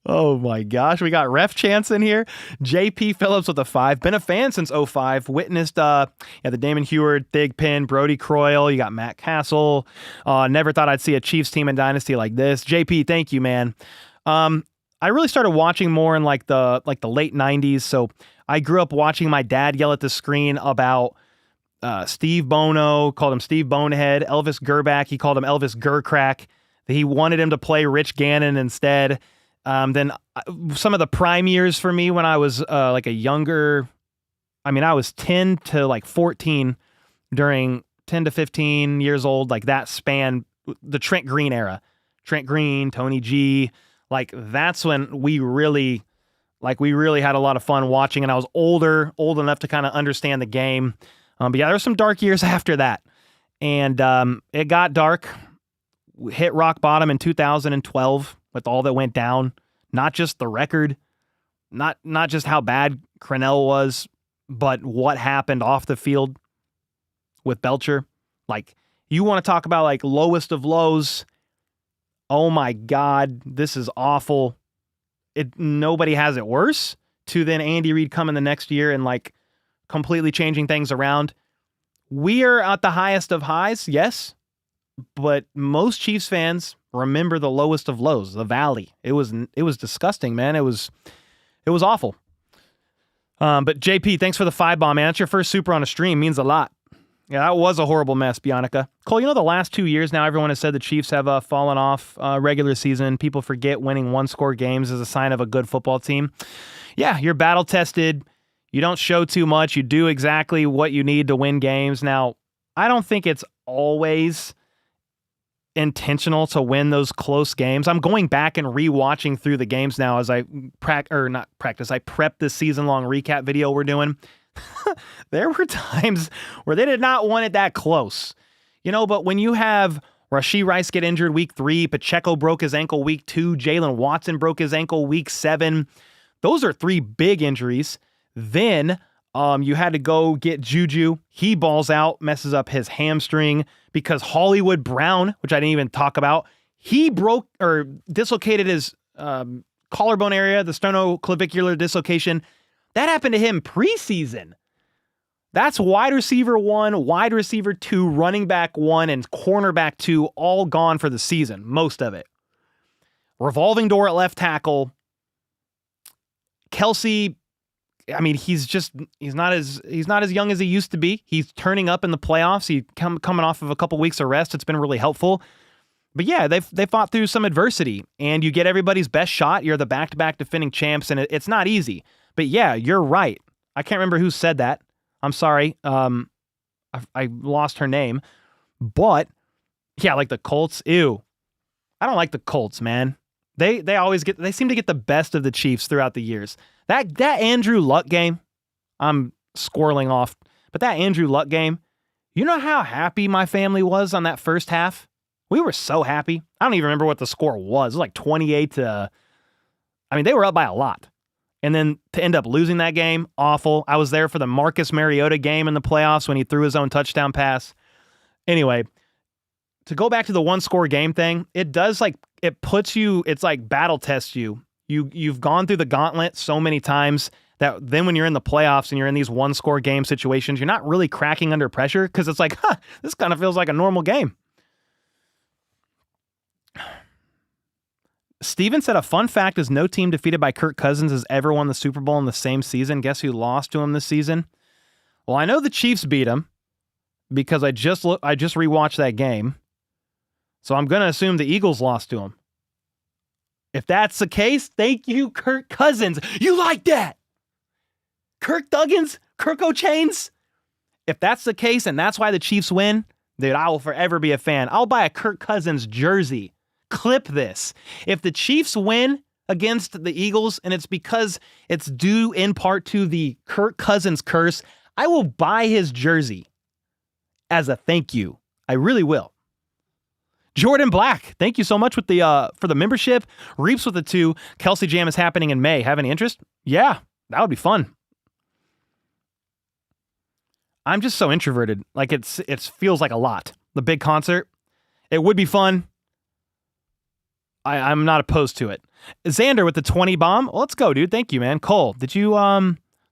Oh my gosh, we got Ref Chance in here. JP Phillips with a 5. Been a fan since 05. Witnessed the Damon Heward, Thigpen, Brody Croyle. You got Matt Castle. Never thought I'd see a Chiefs team in Dynasty like this. JP, thank you, man. I really started watching more in like the late 90s. So I grew up watching my dad yell at the screen about Steve Bono, called him Steve Bonehead. Elvis Gerback, he called him Elvis Gercrack. He wanted him to play Rich Gannon instead. Then some of the prime years for me when I was like a younger, I was 10 to like 14 during 10 to 15 years old, like that span, the Trent Green era. Trent Green, Tony G, like that's when we really had a lot of fun watching, and I was old enough to kind of understand the game. But yeah, there were some dark years after that, and it got dark. We hit rock bottom in 2012 with all that went down. Not just the record, not just how bad Crennel was, but what happened off the field with Belcher. Like, you want to talk about like lowest of lows. Oh my God, this is awful. Nobody has it worse. To then Andy Reid coming the next year and like completely changing things around. We are at the highest of highs, yes. But most Chiefs fans remember the lowest of lows, the valley. It was disgusting, man. It was awful. But JP, thanks for the 5-bomb, man. That's your first super on a stream. Means a lot. Yeah, that was a horrible mess, Bionica. Cole, the last 2 years now, everyone has said the Chiefs have fallen off regular season. People forget winning one-score games is a sign of a good football team. Yeah, you're battle-tested. You don't show too much. You do exactly what you need to win games. Now, I don't think it's always intentional to win those close games. I'm going back and rewatching through the games now as I prep this season-long recap video we're doing. There were times where they did not want it that close. But when you have Rashee Rice get injured week 3, Pacheco broke his ankle week 2, Jalen Watson broke his ankle week 7, those are 3 big injuries. Then you had to go get Juju. He balls out, messes up his hamstring because Hollywood Brown, which I didn't even talk about, he broke or dislocated his collarbone area, the sternoclavicular dislocation. That happened to him preseason. That's wide receiver 1, wide receiver 2, running back 1, and cornerback 2 all gone for the season, most of it. Revolving door at left tackle. Kelsey, he's not as young as he used to be. He's turning up in the playoffs. He's coming off of a couple weeks of rest. It's been really helpful. But yeah, they fought through some adversity, and you get everybody's best shot. You're the back-to-back defending champs, and it's not easy. But yeah, you're right. I can't remember who said that. I'm sorry. I lost her name. But yeah, like the Colts. Ew. I don't like the Colts, man. They seem to get the best of the Chiefs throughout the years. That Andrew Luck game, I'm squirreling off, but that Andrew Luck game, you know how happy my family was on that first half? We were so happy. I don't even remember what the score was. It was like 28 to, they were up by a lot. And then to end up losing that game, awful. I was there for the Marcus Mariota game in the playoffs when he threw his own touchdown pass. Anyway, to go back to the one-score game thing, it does it's like battle tests you. You've gone through the gauntlet so many times that then when you're in the playoffs and you're in these one-score game situations, you're not really cracking under pressure because it's like, this kind of feels like a normal game. Steven said a fun fact is no team defeated by Kirk Cousins has ever won the Super Bowl in the same season. Guess who lost to him this season? Well, I know the Chiefs beat him because I just rewatched that game. So I'm going to assume the Eagles lost to him. If that's the case, thank you, Kirk Cousins. You like that? Kirk Duggins Kirko chains? If that's the case and that's why the Chiefs win, dude, I will forever be a fan. I'll buy a Kirk Cousins jersey. Clip this. If the Chiefs win against the Eagles and it's because it's due in part to the Kirk Cousins curse, I will buy his jersey as a thank you. I really will. Jordan Black, thank you so much with the for the membership. Reaps with the 2. Kelsey Jam is happening in May. Have any interest? Yeah, that would be fun. I'm just so introverted. Like it feels like a lot. The big concert. It would be fun. I'm not opposed to it. Xander with the 20 bomb. Well, let's go, dude. Thank you, man. Cole, did you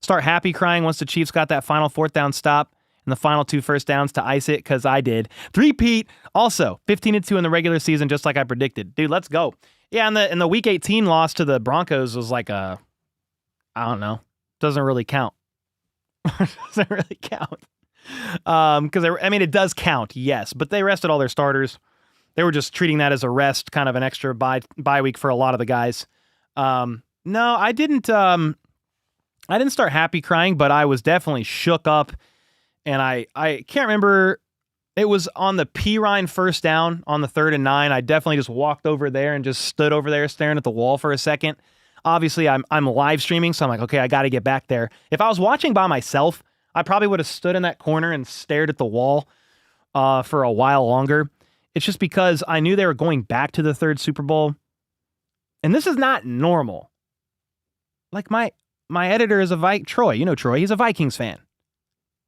start happy crying once the Chiefs got that final 4th down stop and the final 2 first downs to ice it? Because I did. 3-peat. Also, 15-2 in the regular season, just like I predicted. Dude, let's go. Yeah, and the Week 18 loss to the Broncos was like I don't know. Doesn't really count. Doesn't really count. Because it does count, yes, but they rested all their starters. They were just treating that as a rest, kind of an extra bye week for a lot of the guys. No, I didn't start happy crying, but I was definitely shook up, and I can't remember. It was on the Pirine first down on the 3rd and 9. I definitely just walked over there and just stood over there staring at the wall for a second. Obviously, I'm live streaming, so I'm like, okay, I got to get back there. If I was watching by myself, I probably would have stood in that corner and stared at the wall for a while longer. It's just because I knew they were going back to the 3rd Super Bowl. And this is not normal. Like my editor is Troy. You know Troy. He's a Vikings fan.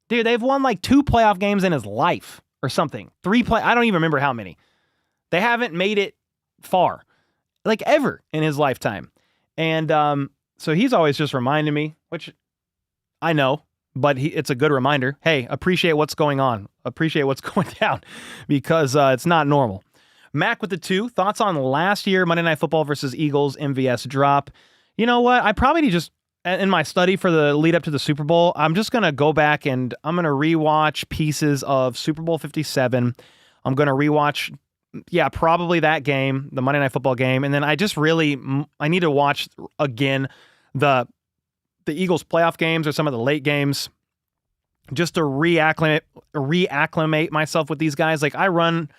Dude, they've won like 2 playoff games in his life or something. I don't even remember how many. They haven't made it far. Like ever in his lifetime. And so he's always just reminding me, which I know. But it's a good reminder. Hey, appreciate what's going on. Appreciate what's going down because it's not normal. Mac with the 2. Thoughts on last year Monday Night Football versus Eagles MVS drop? You know what? I probably need just, in my study for the lead up to the Super Bowl, I'm just going to go back and I'm going to rewatch pieces of Super Bowl 57. I'm going to rewatch, probably that game, the Monday Night Football game. And then I need to watch again the Eagles playoff games or some of the late games just to reacclimate myself with these guys. Like I run,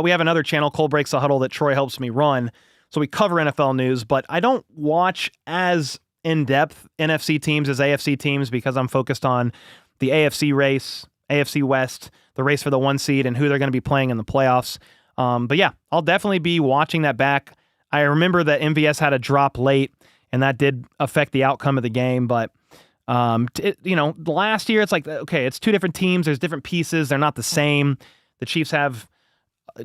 we have another channel, Cole Breaks the Huddle, that Troy helps me run. So we cover NFL news, but I don't watch as in-depth NFC teams as AFC teams because I'm focused on the AFC race, AFC West, the race for the 1 seed and who they're going to be playing in the playoffs. But yeah, I'll definitely be watching that back. I remember that MVS had a drop late, and that did affect the outcome of the game. But, last year, it's like, okay, it's 2 different teams. There's different pieces. They're not the same. The Chiefs have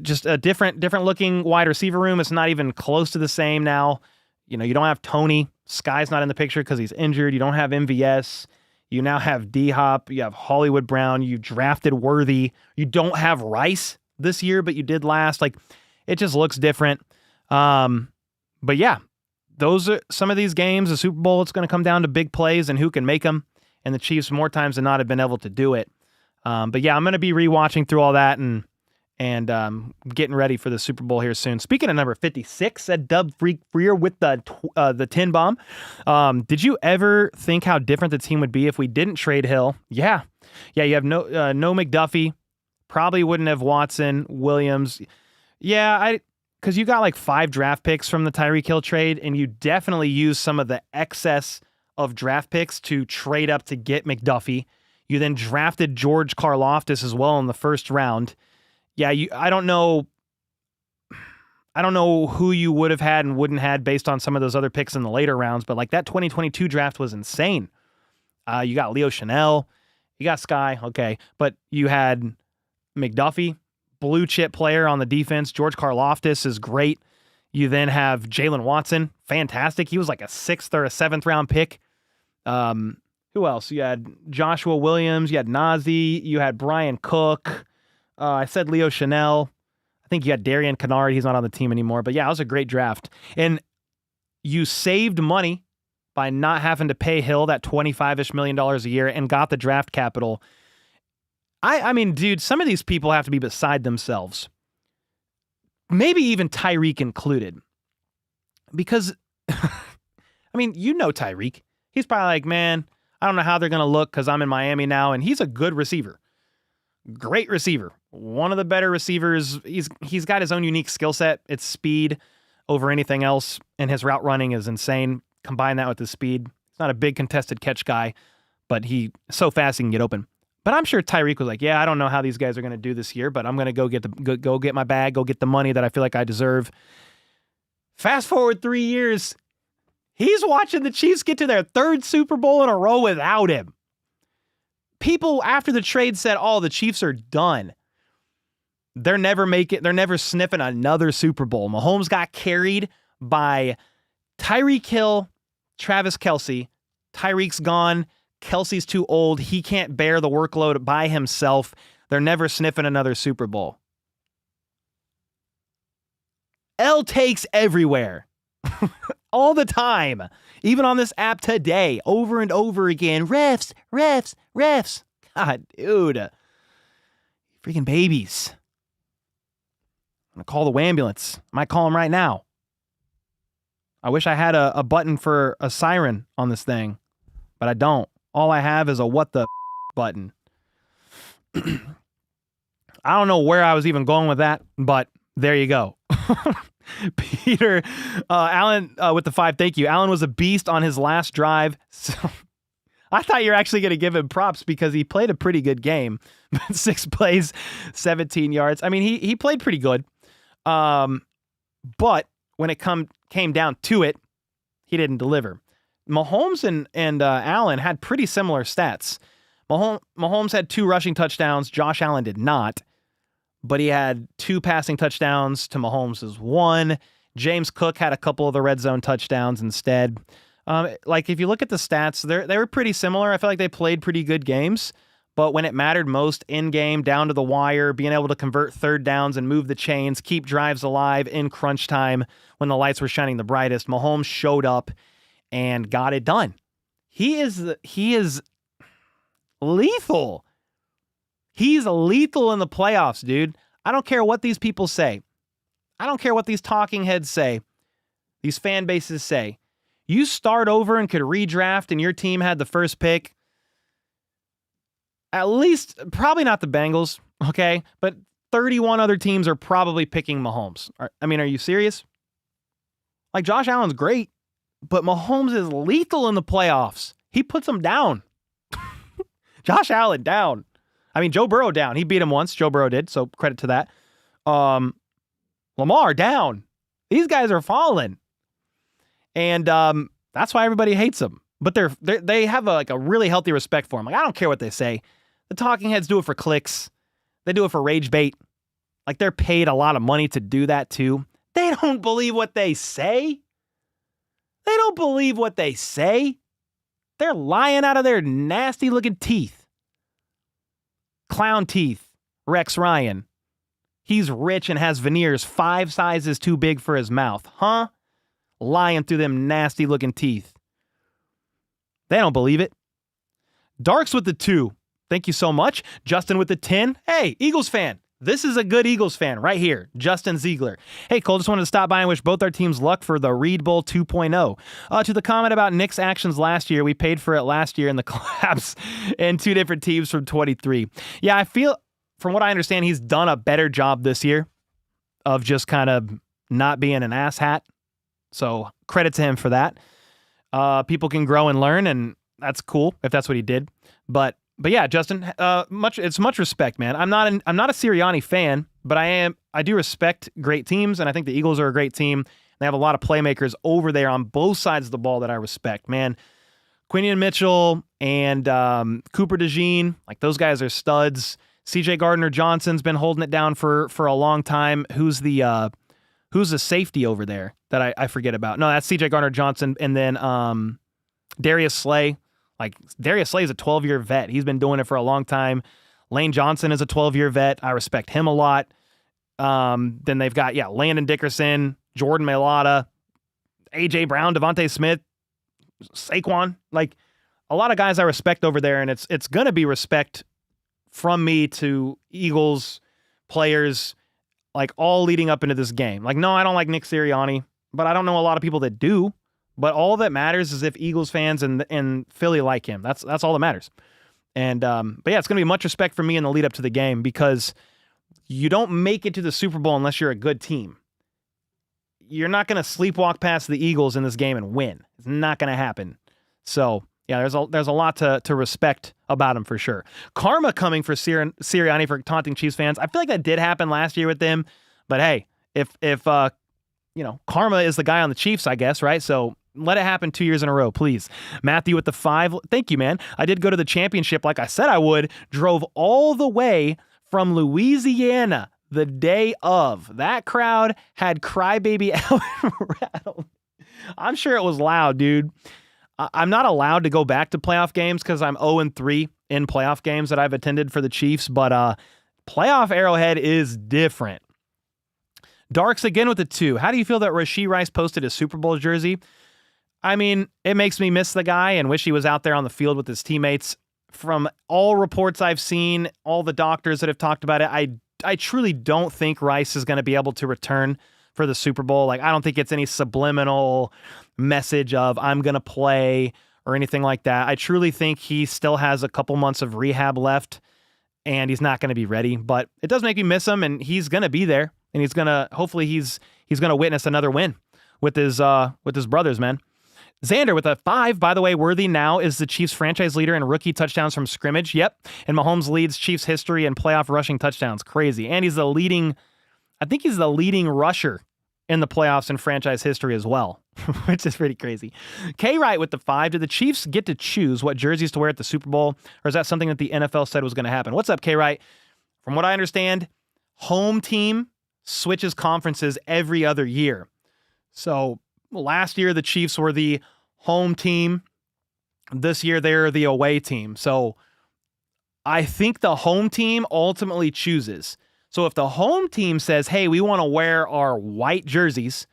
just a different looking wide receiver room. It's not even close to the same now. You don't have Tony. Sky's not in the picture because he's injured. You don't have MVS. You now have D-Hop. You have Hollywood Brown. You drafted Worthy. You don't have Rice this year, but you did last. Like, it just looks different. But yeah. Those are some of these games. The Super Bowl, it's going to come down to big plays and who can make them. And the Chiefs, more times than not, have been able to do it. But yeah, I'm going to be rewatching through all that and getting ready for the Super Bowl here soon. Speaking of number 56, said Dub Freer with the 10 bomb. Did you ever think how different the team would be if we didn't trade Hill? Yeah. You have no McDuffie. Probably wouldn't have Watson, Williams. Yeah, because you got like 5 draft picks from the Tyreek Hill trade, and you definitely used some of the excess of draft picks to trade up to get McDuffie. You then drafted George Karlaftis as well in the first round. Yeah, I don't know who you would have had and wouldn't had based on some of those other picks in the later rounds, but like that 2022 draft was insane. You got Leo Chanel, you got Sky, okay, but you had McDuffie, blue chip player on the defense. George Karlaftis is great. You then have Jalen Watson, fantastic. He was like a 6th or a 7th round pick. Who else? You had Joshua Williams, you had Nazi, you had Brian Cook. I said Leo Chanel. I think you had Darian Kennard. He's not on the team anymore. But yeah, it was a great draft. And you saved money by not having to pay Hill that $25-ish million a year and got the draft capital. I mean, dude, some of these people have to be beside themselves. Maybe even Tyreek included. Because, I mean, Tyreek. He's probably like, man, I don't know how they're going to look because I'm in Miami now, and he's a good receiver. Great receiver. One of the better receivers. He's got his own unique skill set. It's speed over anything else, and his route running is insane. Combine that with his speed. He's not a big contested catch guy, but he's so fast he can get open. But I'm sure Tyreek was like, yeah, I don't know how these guys are going to do this year, but I'm going to go get my bag, go get the money that I feel like I deserve. Fast forward 3 years, he's watching the Chiefs get to their third Super Bowl in a row without him. People after the trade said, oh, the Chiefs are done. They're never sniffing another Super Bowl. Mahomes got carried by Tyreek Hill, Travis Kelce. Tyreek's gone. Kelsey's too old. He can't bear the workload by himself. They're never sniffing another Super Bowl. L takes everywhere. All the time. Even on this app today. Over and over again. Refs. God, dude. Freaking babies. I'm going to call the ambulance. I might call them right now. I wish I had a button for a siren on this thing, but I don't. All I have is a what the button. I don't know where I was even going with that, but there you go. Peter, Allen with the 5, thank you. Allen was a beast on his last drive. So I thought you were actually going to give him props because he played a pretty good game. 6 plays, 17 yards. I mean, he played pretty good. But when it came down to it, he didn't deliver. Mahomes and Allen had pretty similar stats. Mahomes had 2 rushing touchdowns. Josh Allen did not. But he had 2 passing touchdowns to Mahomes' 1. James Cook had a couple of the red zone touchdowns instead. If you look at the stats, they were pretty similar. I feel like they played pretty good games. But when it mattered most in-game, down to the wire, being able to convert third downs and move the chains, keep drives alive in crunch time when the lights were shining the brightest, Mahomes showed up and got it done. He is lethal. He's lethal in the playoffs, dude. I don't care what these people say. I don't care what these talking heads say. These fan bases say. You start over and could redraft and your team had the first pick. At least, probably not the Bengals, okay? But 31 other teams are probably picking Mahomes. Are you serious? Like, Josh Allen's great, but Mahomes is lethal in the playoffs. He puts them down. Josh Allen down. Joe Burrow down. He beat him once. Joe Burrow did, so credit to that. Lamar down. These guys are falling. And that's why everybody hates him. But they have a really healthy respect for him. Like, I don't care what they say. The talking heads do it for clicks. They do it for rage bait. Like, they're paid a lot of money to do that too. They don't believe what they say. They don't believe what they say. They're lying out of their nasty looking teeth. Clown teeth. Rex Ryan. He's rich and has veneers 5 sizes too big for his mouth. Huh? Lying through them nasty looking teeth. They don't believe it. Darks with the 2. Thank you so much. Justin with the 10. Hey, Eagles fan. This is a good Eagles fan right here. Justin Ziegler. Hey, Cole, just wanted to stop by and wish both our teams luck for the Reed Bowl 2.0. To the comment about Nick's actions last year, we paid for it last year in the collapse and 2 different teams from 23. Yeah, I feel, from what I understand, he's done a better job this year of just kind of not being an asshat. So credit to him for that. People can grow and learn, and that's cool if that's what he did. But yeah, Justin, it's much respect, man. I'm not a Sirianni fan, but I do respect great teams, and I think the Eagles are a great team. They have a lot of playmakers over there on both sides of the ball that I respect, man. Quinion Mitchell and Cooper DeJean, like, those guys are studs. CJ Gardner-Johnson's been holding it down for a long time. Who's the safety over there that I forget about? No, that's CJ Gardner-Johnson, and then Darius Slay. Like, Darius Slay is a 12-year vet. He's been doing it for a long time. Lane Johnson is a 12-year vet. I respect him a lot. Then they've got, Landon Dickerson, Jordan Mailata, A.J. Brown, Devontae Smith, Saquon. Like, a lot of guys I respect over there, and it's going to be respect from me to Eagles players, like, all leading up into this game. Like, no, I don't like Nick Sirianni, but I don't know a lot of people that do. But all that matters is if Eagles fans and Philly like him. That's all that matters. And but yeah, it's going to be much respect for me in the lead up to the game because you don't make it to the Super Bowl unless you're a good team. You're not going to sleepwalk past the Eagles in this game and win. It's not going to happen. So yeah, there's a lot to respect about him for sure. Karma coming for Sirianni for taunting Chiefs fans. I feel like that did happen last year with them. But hey, if Karma is the guy on the Chiefs, I guess, right? So let it happen 2 years in a row, please. Matthew with the 5. Thank you, man. I did go to the championship like I said I would. Drove all the way from Louisiana the day of. That crowd had Crybaby Alvin rattled. I'm sure it was loud, dude. I'm not allowed to go back to playoff games because I'm 0-3 in playoff games that I've attended for the Chiefs, but playoff Arrowhead is different. Darks again with the 2. How do you feel that Rashee Rice posted his Super Bowl jersey? I mean, it makes me miss the guy and wish he was out there on the field with his teammates. From all reports I've seen, all the doctors that have talked about it, I truly don't think Rice is going to be able to return for the Super Bowl. Like, I don't think it's any subliminal message of I'm going to play or anything like that. I truly think he still has a couple months of rehab left and he's not going to be ready, but it does make me miss him and he's going to be there and hopefully he's going to witness another win with his brothers, man. Xander with a 5, by the way, Worthy now is the Chiefs franchise leader in rookie touchdowns from scrimmage. Yep. And Mahomes leads Chiefs history in playoff rushing touchdowns. Crazy. And he's the leading rusher in the playoffs in franchise history as well, which is pretty crazy. K-Wright with the 5. Did the Chiefs get to choose what jerseys to wear at the Super Bowl, or is that something that the NFL said was going to happen? What's up, K-Wright? From what I understand, home team switches conferences every other year. So last year, the Chiefs were the home team. This year, they're the away team. So I think the home team ultimately chooses. So if the home team says, hey, we want to wear our white jerseys,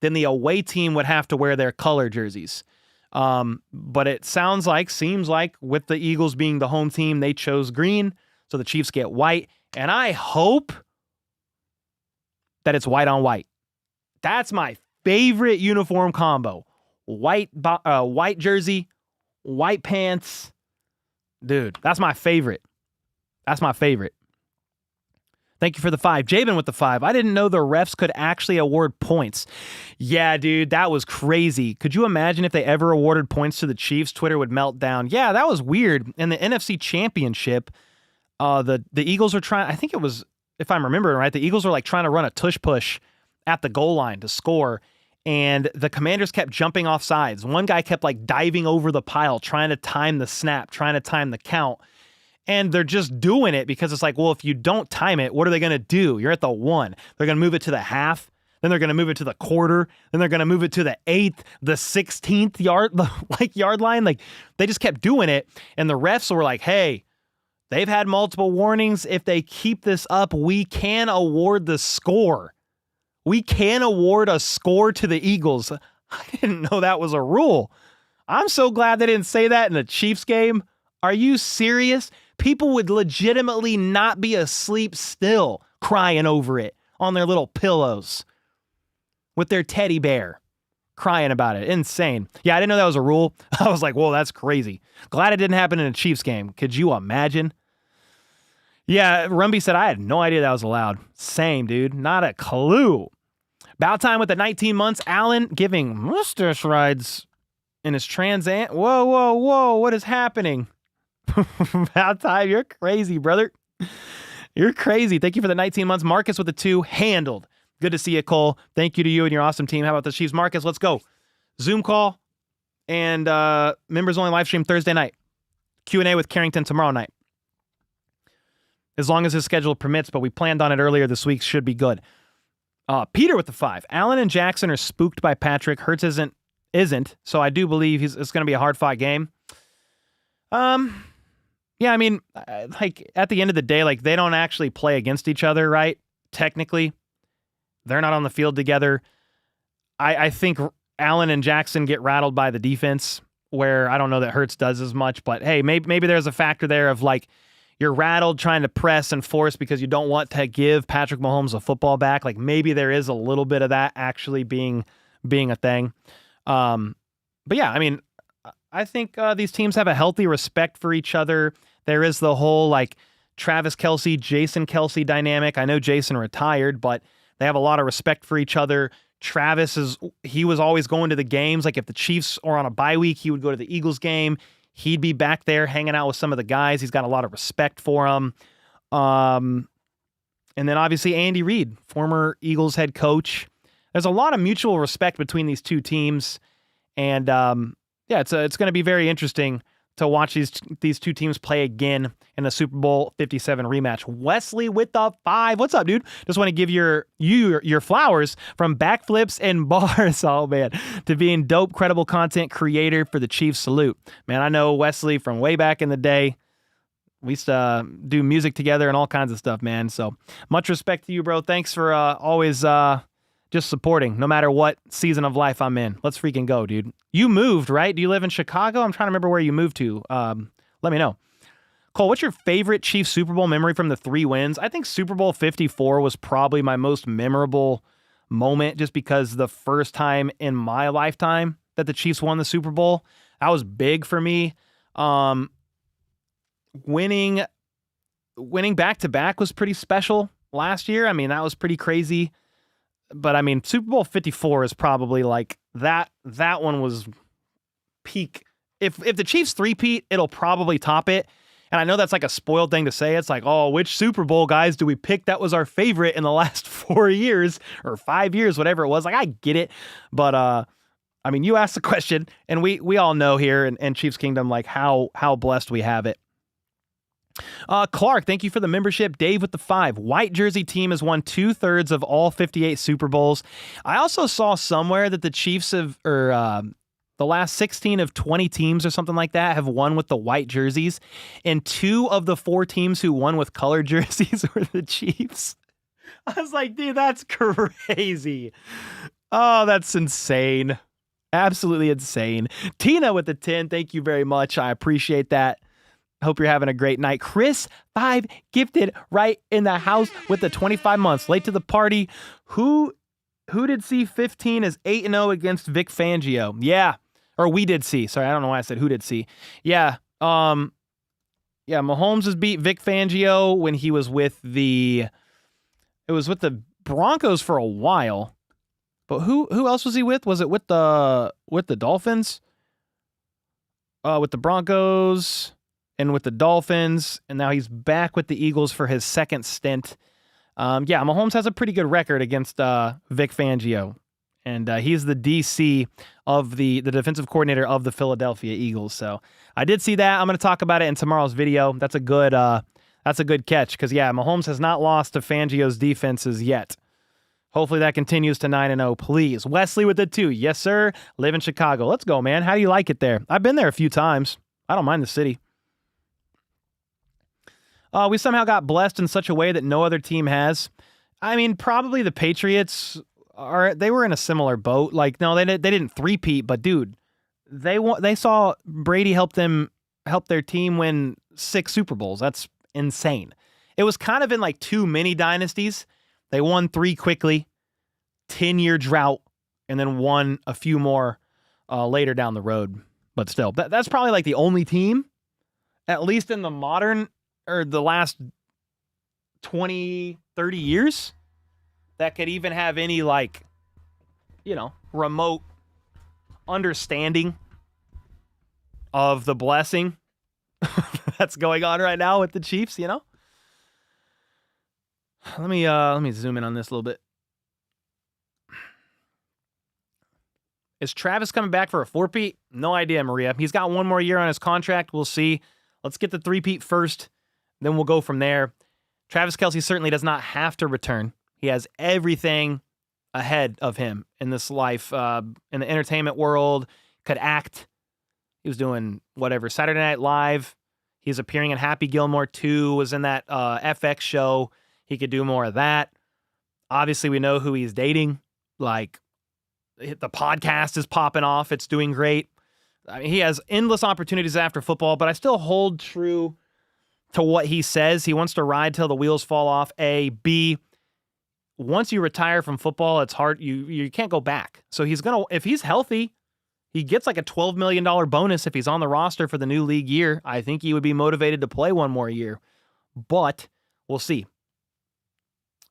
then the away team would have to wear their color jerseys. But it seems like with the Eagles being the home team, they chose green. So the Chiefs get white. And I hope that it's white on white. That's my favorite uniform combo. White jersey, white pants. Dude, that's my favorite. Thank you for the 5. Jabin with the 5. I didn't know the refs could actually award points. Yeah, dude, that was crazy. Could you imagine if they ever awarded points to the Chiefs? Twitter would melt down. Yeah, that was weird. In the NFC Championship, the Eagles were trying, I think it was, if I'm remembering right, the Eagles were like trying to run a tush push at the goal line to score. And the Commanders kept jumping off sides. One guy kept like diving over the pile, trying to time the snap, trying to time the count. And they're just doing it because it's like, well, if you don't time it, what are they going to do? You're at the 1. They're going to move it to the half. Then they're going to move it to the quarter. Then they're going to move it to the 8th, the 16th yard line. Like they just kept doing it. And the refs were like, hey, they've had multiple warnings. If they keep this up, we can award the score. We can award a score to the Eagles. I didn't know that was a rule. I'm so glad they didn't say that in the Chiefs game. Are you serious? People would legitimately not be asleep still crying over it on their little pillows with their teddy bear crying about it. Insane. Yeah, I didn't know that was a rule. I was like, whoa, that's crazy. Glad it didn't happen in a Chiefs game. Could you imagine? Yeah, Rumby said, I had no idea that was allowed. Same, dude. Not a clue. About time with the 19 months. Allen giving mustache rides in his Trans Am. Whoa. What is happening? About time. You're crazy, brother. You're crazy. Thank you for the 19 months. Marcus with the 2. Handled. Good to see you, Cole. Thank you to you and your awesome team. How about the Chiefs? Marcus, let's go. Zoom call and members only live stream Thursday night. Q&A with Carrington tomorrow night. As long as his schedule permits, but we planned on it earlier this week. Should be good. Peter with the 5. Allen and Jackson are spooked by Patrick. Hurts isn't. So I do believe it's going to be a hard-fought game. Yeah, I mean, like at the end of the day, like they don't actually play against each other, right? Technically, they're not on the field together. I think Allen and Jackson get rattled by the defense, where I don't know that Hurts does as much, but hey, maybe there's a factor there of like you're rattled trying to press and force because you don't want to give Patrick Mahomes a football back. Like maybe there is a little bit of that actually being a thing. But yeah, I mean, I think these teams have a healthy respect for each other. There is the whole like Travis Kelce, Jason Kelce dynamic. I know Jason retired, but they have a lot of respect for each other. He was always going to the games. Like if the Chiefs are on a bye week, he would go to the Eagles game. He'd be back there hanging out with some of the guys. He's got a lot of respect for them. And then obviously Andy Reid, former Eagles head coach. There's a lot of mutual respect between these two teams. And yeah, it's going to be very interesting to watch these two teams play again in the Super Bowl 57 rematch. Wesley with the 5. What's up, dude? Just want to give your flowers from backflips and bars, oh man, to being dope, credible content creator for the Chiefs. Salute. Man, I know Wesley from way back in the day. We used to do music together and all kinds of stuff, man. So much respect to you, bro. Thanks for always just supporting, no matter what season of life I'm in. Let's freaking go, dude. You moved, right? Do you live in Chicago? I'm trying to remember where you moved to. Let me know. Cole, what's your favorite Chiefs Super Bowl memory from the 3 wins? I think Super Bowl 54 was probably my most memorable moment just because the first time in my lifetime that the Chiefs won the Super Bowl, that was big for me. Winning back-to-back was pretty special last year. I mean, that was pretty crazy. But I mean, Super Bowl 54 is probably like that one was peak. If the Chiefs three-peat, it'll probably top it. And I know that's like a spoiled thing to say. It's like, oh, which Super Bowl guys do we pick that was our favorite in the last 4 years or 5 years, whatever it was. Like, I get it. But I mean, you asked the question, and we all know here in Chiefs Kingdom like how blessed we have it. Clark, thank you for the membership. Dave with the 5. White jersey team has won 2/3 of all 58 Super Bowls. I also saw somewhere that the Chiefs the last 16 of 20 teams or something like that have won with the white jerseys. And 2 of the 4 teams who won with colored jerseys were the Chiefs. I was like, dude, that's crazy. Oh, that's insane. Absolutely insane. Tina with the 10. Thank you very much. I appreciate that. Hope you're having a great night. Chris, 5, gifted right in the house with the 25 months. Late to the party. Who did see 15 as 8-0 against Vic Fangio? Yeah. Or we did see. Sorry, I don't know why I said who did see. Yeah. Yeah, Mahomes has beat Vic Fangio when he was with the Broncos for a while. But who else was he with? Was it with the Dolphins? With the Broncos and with the Dolphins, and now he's back with the Eagles for his second stint. Yeah, Mahomes has a pretty good record against Vic Fangio, and he's the DC of the defensive coordinator of the Philadelphia Eagles. So I did see that. I'm going to talk about it in tomorrow's video. That's a good catch because, yeah, Mahomes has not lost to Fangio's defenses yet. Hopefully that continues to 9-0, please. Wesley with the 2. Yes, sir. Live in Chicago. Let's go, man. How do you like it there? I've been there a few times. I don't mind the city. We somehow got blessed in such a way that no other team has. I mean, probably the Patriots they were in a similar boat. Like, no, they didn't three-peat, but dude, they saw Brady help their team win 6 Super Bowls. That's insane. It was kind of in like 2 mini dynasties. They won 3 quickly, 10-year drought, and then won a few more later down the road. But still, that's probably like the only team, at least in the modern or the last 20, 30 years, that could even have any, like, remote understanding of the blessing that's going on right now with the Chiefs, Let me zoom in on this a little bit. Is Travis coming back for a 4-peat? No idea, Maria. He's got 1 more year on his contract. We'll see. Let's get the 3-peat first. Then we'll go from there. Travis Kelce certainly does not have to return. He has everything ahead of him in this life, in the entertainment world, could act. He was doing whatever, Saturday Night Live. He's appearing in Happy Gilmore 2, was in that FX show. He could do more of that. Obviously, we know who he's dating. Like, the podcast is popping off. It's doing great. I mean, he has endless opportunities after football, but I still hold true to what he says. He wants to ride till the wheels fall off. A. B. Once you retire from football, it's hard. You can't go back. So if he's healthy, He gets like a $12 million bonus if he's on the roster for the new league year. I think he would be motivated to play one more year, but we'll see.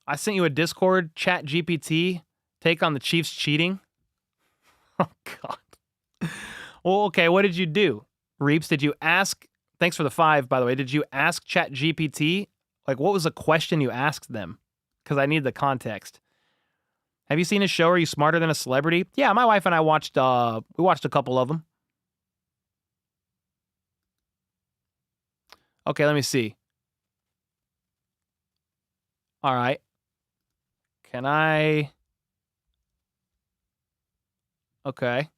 I sent you a Discord chat GPT take on the Chiefs cheating. Oh, God. Well, okay, what did you do? Reeps, did you ask, thanks for the 5, by the way, did you ask chat GPT? Like, what was the question you asked them? Because I need the context. Have you seen his show? Are you smarter than a celebrity? Yeah, my wife and I watched, we watched a couple of them. Okay, let me see. All right. Can I? Okay.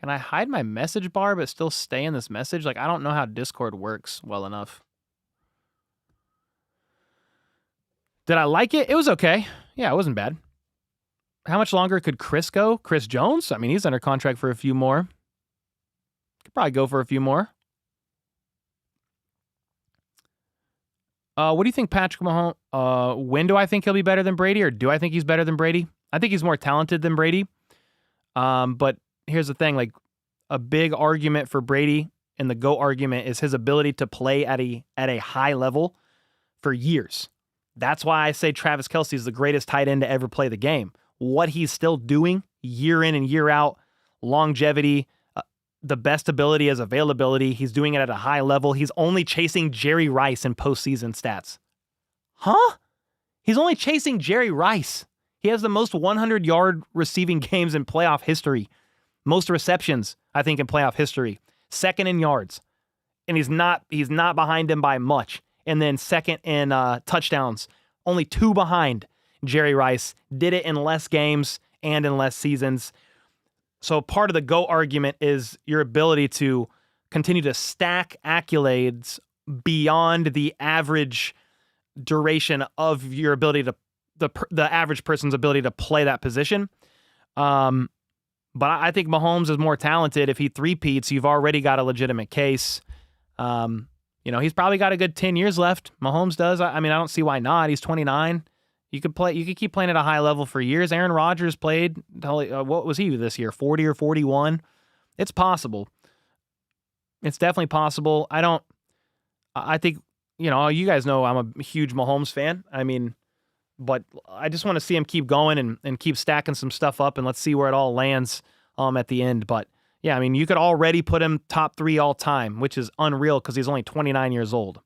Can I hide my message bar but still stay in this message? Like, I don't know how Discord works well enough. Did I like it? It was okay. Yeah, it wasn't bad. How much longer could Chris go? Chris Jones? I mean, he's under contract for a few more. Could probably go for a few more. What do you think, Patrick Mahomes? When do I think he'll be better than Brady, or do I think he's better than Brady? I think he's more talented than Brady. But here's the thing, like, a big argument for Brady and the GOAT argument is his ability to play at a high level for years. That's why I say Travis Kelce is the greatest tight end to ever play the game. What he's still doing year in and year out, longevity, the best ability is availability. He's doing it at a high level. He's only chasing Jerry Rice in postseason stats. Huh? He's only chasing Jerry Rice. He has the most 100-yard receiving games in playoff history. Most receptions, I think, in playoff history. Second in yards. And he's not behind him by much. And then second in touchdowns. Only 2 behind Jerry Rice. Did it in less games and in less seasons. So part of the GOAT argument is your ability to continue to stack accolades beyond the average duration of your ability to the average person's ability to play that position. But I think Mahomes is more talented. If he three-peats, you've already got a legitimate case. He's probably got a good 10 years left. Mahomes does. I mean, I don't see why not. He's 29. You could keep playing at a high level for years. Aaron Rodgers played, what was he this year, 40 or 41? It's possible. It's definitely possible. I think, you guys know I'm a huge Mahomes fan. I mean, but I just want to see him keep going and keep stacking some stuff up, and let's see where it all lands at the end. But yeah, I mean, you could already put him top 3 all time, which is unreal because he's only 29 years old.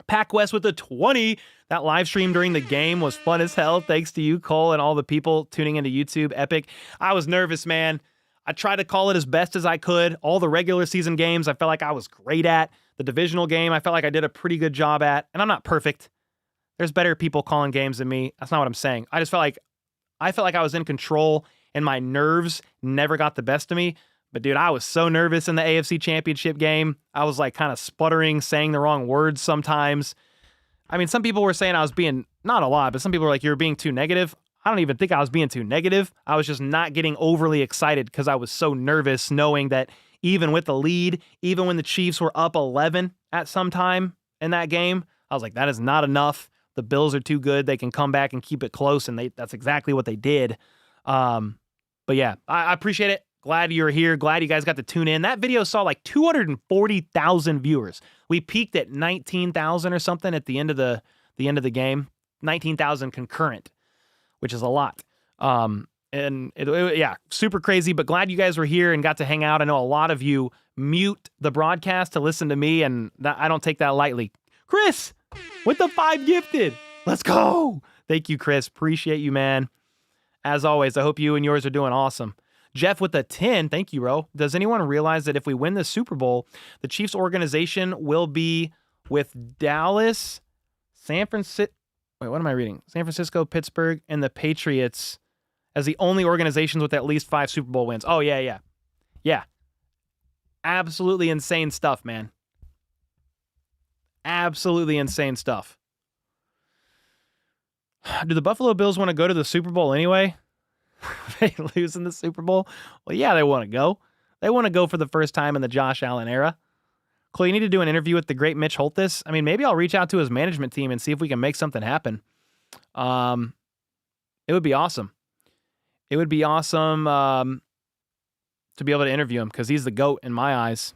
Pac West with a 20. That live stream during the game was fun as hell. Thanks to you, Cole, and all the people tuning into YouTube. Epic. I was nervous, man. I tried to call it as best as I could. All the regular season games, I felt like I was great at. The divisional game, I felt like I did a pretty good job at. And I'm not perfect. There's better people calling games than me. That's not what I'm saying. I felt like I was in control, and my nerves never got the best of me. But dude, I was so nervous in the AFC Championship game. I was like kind of sputtering, saying the wrong words sometimes. I mean, some people were saying I was being, not a lot, but some people were like, you're being too negative. I don't even think I was being too negative. I was just not getting overly excited because I was so nervous knowing that even with the lead, even when the Chiefs were up 11 at some time in that game, I was like, that is not enough. The Bills are too good. They can come back and keep it close, and that's exactly what they did. But yeah, I appreciate it. Glad you're here. Glad you guys got to tune in. That video saw like 240,000 viewers. We peaked at 19,000 or something at the end of the game. 19,000 concurrent, which is a lot. Yeah, super crazy. But glad you guys were here and got to hang out. I know a lot of you mute the broadcast to listen to me, and I don't take that lightly. Chris, with the 5 gifted. Let's go. Thank you, Chris. Appreciate you, man. As always, I hope you and yours are doing awesome. Jeff with a 10. Thank you, bro. Does anyone realize that if we win the Super Bowl, the Chiefs organization will be with Dallas, San Francisco, wait, what am I reading? San Francisco, Pittsburgh, and the Patriots as the only organizations with at least 5 Super Bowl wins. Oh, yeah. Yeah. Absolutely insane stuff, man. Absolutely insane stuff. Do the Buffalo Bills want to go to the Super Bowl anyway? They lose in the Super Bowl? Well, yeah, they want to go. They want to go for the first time in the Josh Allen era. Cole, you need to do an interview with the great Mitch Holthus. I mean, maybe I'll reach out to his management team and see if we can make something happen. It would be awesome. It would be awesome to be able to interview him because he's the GOAT in my eyes.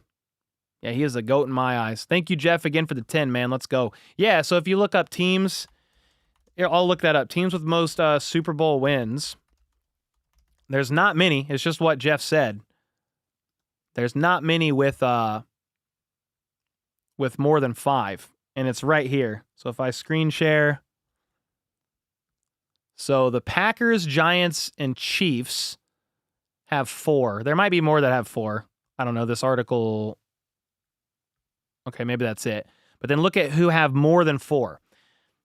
Yeah, he is the GOAT in my eyes. Thank you, Jeff, again for the 10, man. Let's go. Yeah, so if you look up teams, here, I'll look that up. Teams with most Super Bowl wins. There's not many. It's just what Jeff said. There's not many with more than 5, and it's right here. So if I screen share, so the Packers, Giants, and Chiefs have 4. There might be more that have 4. I don't know. This article. Okay, maybe that's it. But then look at who have more than 4.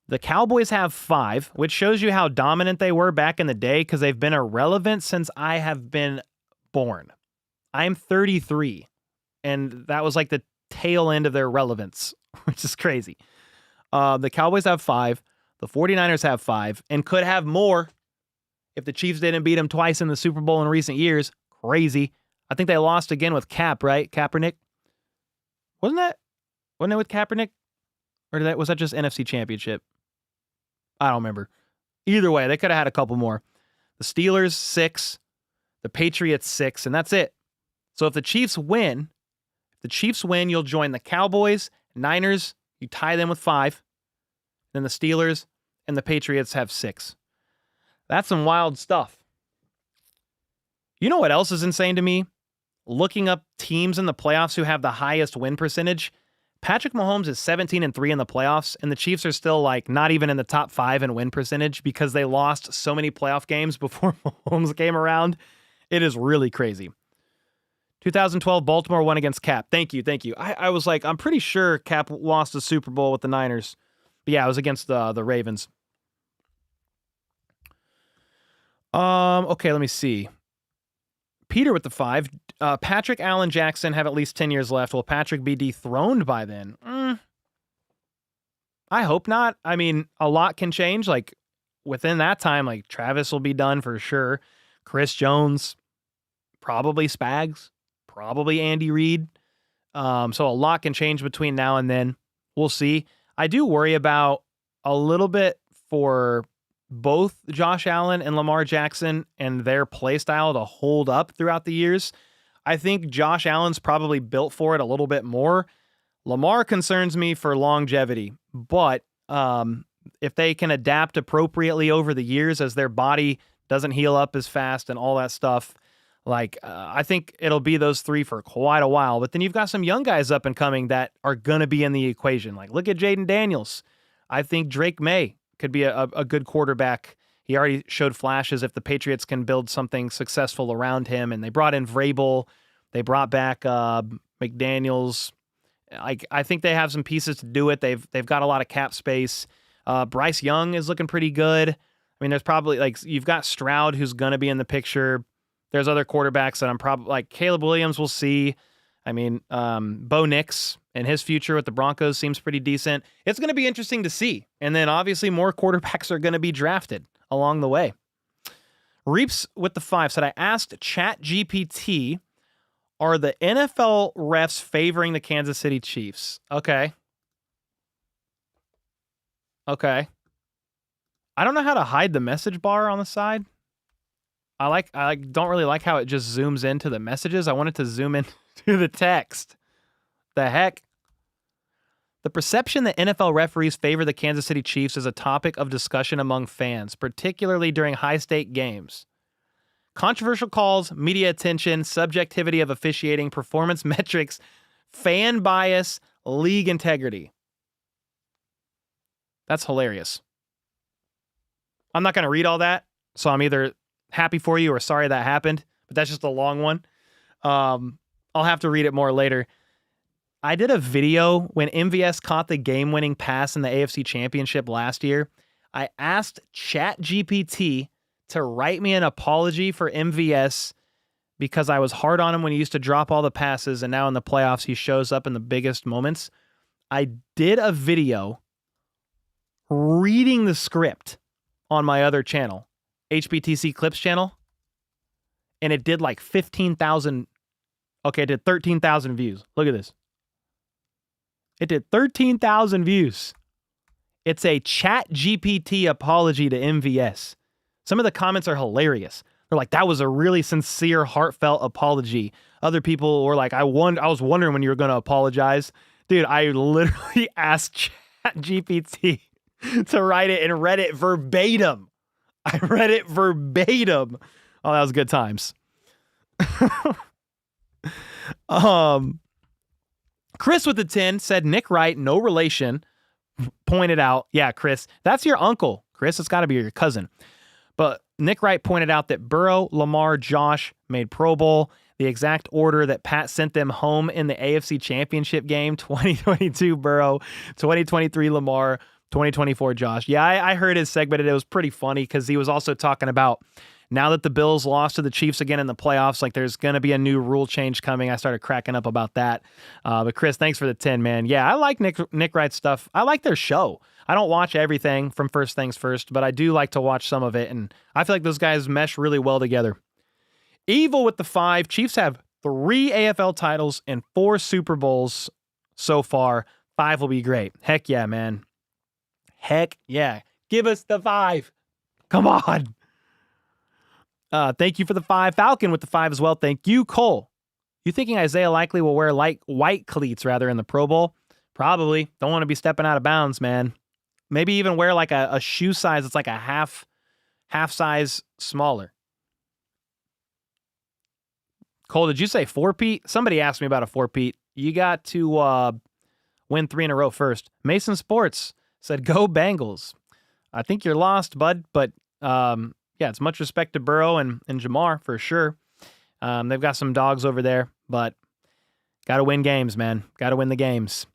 The Cowboys have 5, which shows you how dominant they were back in the day because they've been irrelevant since I have been born. I'm 33, and that was like the tail end of their relevance, which is crazy. The Cowboys have 5. The 49ers have 5 and could have more if the Chiefs didn't beat them twice in the Super Bowl in recent years. Crazy. I think they lost again with Cap, right? Kaepernick. Wasn't it with Kaepernick? Or was that just NFC Championship? I don't remember. Either way, they could have had a couple more. The Steelers, 6. The Patriots, 6. And that's it. So if the Chiefs win, you'll join the Cowboys, Niners, you tie them with 5. Then the Steelers and the Patriots have 6. That's some wild stuff. You know what else is insane to me? Looking up teams in the playoffs who have the highest win percentage. Patrick Mahomes is 17-3 in the playoffs, and the Chiefs are still like not even in the top 5 in win percentage because they lost so many playoff games before Mahomes came around. It is really crazy. 2012, Baltimore won against Cap. Thank you. I was like, I'm pretty sure Cap lost the Super Bowl with the Niners. But yeah, it was against the Ravens. Okay, let me see. Peter with the 5. Patrick, Allen, Jackson have at least 10 years left. Will Patrick be dethroned by then? I hope not. I mean, a lot can change. Like, within that time, like, Travis will be done for sure. Chris Jones, probably Spags, probably Andy Reid. So a lot can change between now and then. We'll see. I do worry about a little bit for both Josh Allen and Lamar Jackson and their play style to hold up throughout the years. I think Josh Allen's probably built for it a little bit more. Lamar concerns me for longevity, but if they can adapt appropriately over the years as their body doesn't heal up as fast and all that stuff, like I think it'll be those 3 for quite a while. But then you've got some young guys up and coming that are going to be in the equation. Like, look at Jaden Daniels. I think Drake May could be a good quarterback. He already showed flashes if the Patriots can build something successful around him. And they brought in Vrabel. They brought back McDaniels. I think they have some pieces to do it. They've got a lot of cap space. Bryce Young is looking pretty good. I mean, there's probably like you've got Stroud who's going to be in the picture. There's other quarterbacks that I'm probably like Caleb Williams. We'll see. I mean, Bo Nix and his future with the Broncos seems pretty decent. It's going to be interesting to see. And then obviously more quarterbacks are going to be drafted along the way. Reeps with the 5 said, I asked ChatGPT, are the NFL refs favoring the Kansas City Chiefs? Okay. I don't know how to hide the message bar on the side. I don't really like how it just zooms into the messages. I want it to zoom in to the text. The heck? The perception that NFL referees favor the Kansas City Chiefs is a topic of discussion among fans, particularly during high-stake games. Controversial calls, media attention, subjectivity of officiating, performance metrics, fan bias, league integrity. That's hilarious. I'm not going to read all that, so I'm either happy for you or sorry that happened, but that's just a long one. I'll have to read it more later. I did a video when MVS caught the game-winning pass in the AFC Championship last year. I asked ChatGPT to write me an apology for MVS because I was hard on him when he used to drop all the passes, and now in the playoffs he shows up in the biggest moments. I did a video reading the script on my other channel, HBTC Clips channel, and it did like 15,000. Okay, it did 13,000 views. Look at this. It did 13,000 views. It's a ChatGPT apology to MVS. Some of the comments are hilarious. They're like, that was a really sincere, heartfelt apology. Other people were like, I was wondering when you were going to apologize. Dude, I literally asked ChatGPT to write it and read it verbatim. I read it verbatim. Oh, that was good times. Chris with the 10 said Nick Wright, no relation, pointed out, yeah, Chris, that's your uncle. Chris, it's got to be your cousin. But Nick Wright pointed out that Burrow, Lamar, Josh made Pro Bowl, the exact order that Pat sent them home in the AFC Championship game, 2022 Burrow, 2023 Lamar, 2024 Josh. Yeah, I heard his segment, and it was pretty funny because he was also talking about now that the Bills lost to the Chiefs again in the playoffs, like there's going to be a new rule change coming. I started cracking up about that. But Chris, thanks for the 10, man. Yeah, I like Nick Wright's stuff. I like their show. I don't watch everything from First Things First, but I do like to watch some of it, and I feel like those guys mesh really well together. Evil with the 5. Chiefs have 3 AFL titles and 4 Super Bowls so far. 5 will be great. Heck yeah, man. Heck yeah. Give us the 5. Come on. Thank you for the 5. Falcon with the 5 as well. Thank you, Cole. You thinking Isaiah likely will wear white cleats rather in the Pro Bowl? Probably. Don't want to be stepping out of bounds, man. Maybe even wear like a shoe size that's like a half size smaller. Cole, did you say 4-peat? Somebody asked me about a 4-peat. You got to win 3 in a row first. Mason Sports said, go Bengals. I think you're lost, bud, but yeah, it's much respect to Burrow and Jamar for sure. They've got some dogs over there, but got to win games, man. Got to win the games.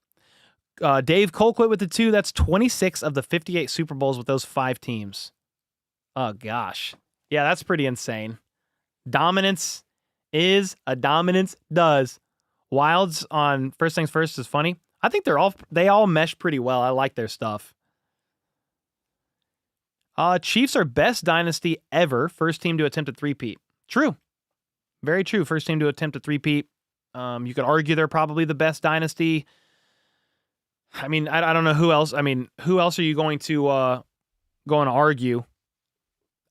Dave Colquitt with the 2. That's 26 of the 58 Super Bowls with those 5 teams. Oh, gosh. Yeah, that's pretty insane. Dominance is a dominance does. Wilds on First Things First is funny. I think they all mesh pretty well. I like their stuff. Chiefs are best dynasty ever. First team to attempt a 3-peat. True. Very true. First team to attempt a 3-peat. You could argue they're probably the best dynasty. I mean, I don't know who else. I mean, who else are you going to argue?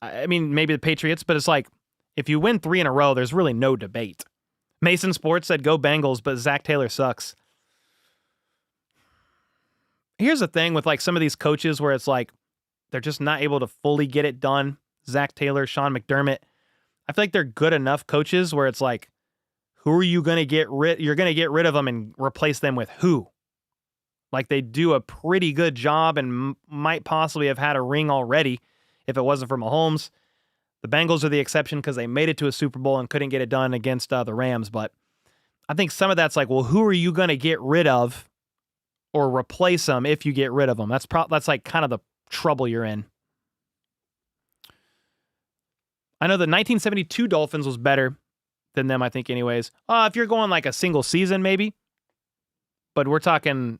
I mean, maybe the Patriots, but it's like, if you win 3 in a row, there's really no debate. Mason Sports said, go Bengals, but Zach Taylor sucks. Here's the thing with like some of these coaches where it's like, they're just not able to fully get it done. Zach Taylor, Sean McDermott. I feel like they're good enough coaches where it's like, who are you going to get rid? You're going to get rid of them and replace them with who? Like they do a pretty good job and might possibly have had a ring already if it wasn't for Mahomes. The Bengals are the exception because they made it to a Super Bowl and couldn't get it done against the Rams. But I think some of that's like, well, who are you going to get rid of or replace them if you get rid of them? That's like kind of the trouble you're in. I know the 1972 Dolphins was better than them, I think, anyways. If you're going like a single season, maybe. But we're talking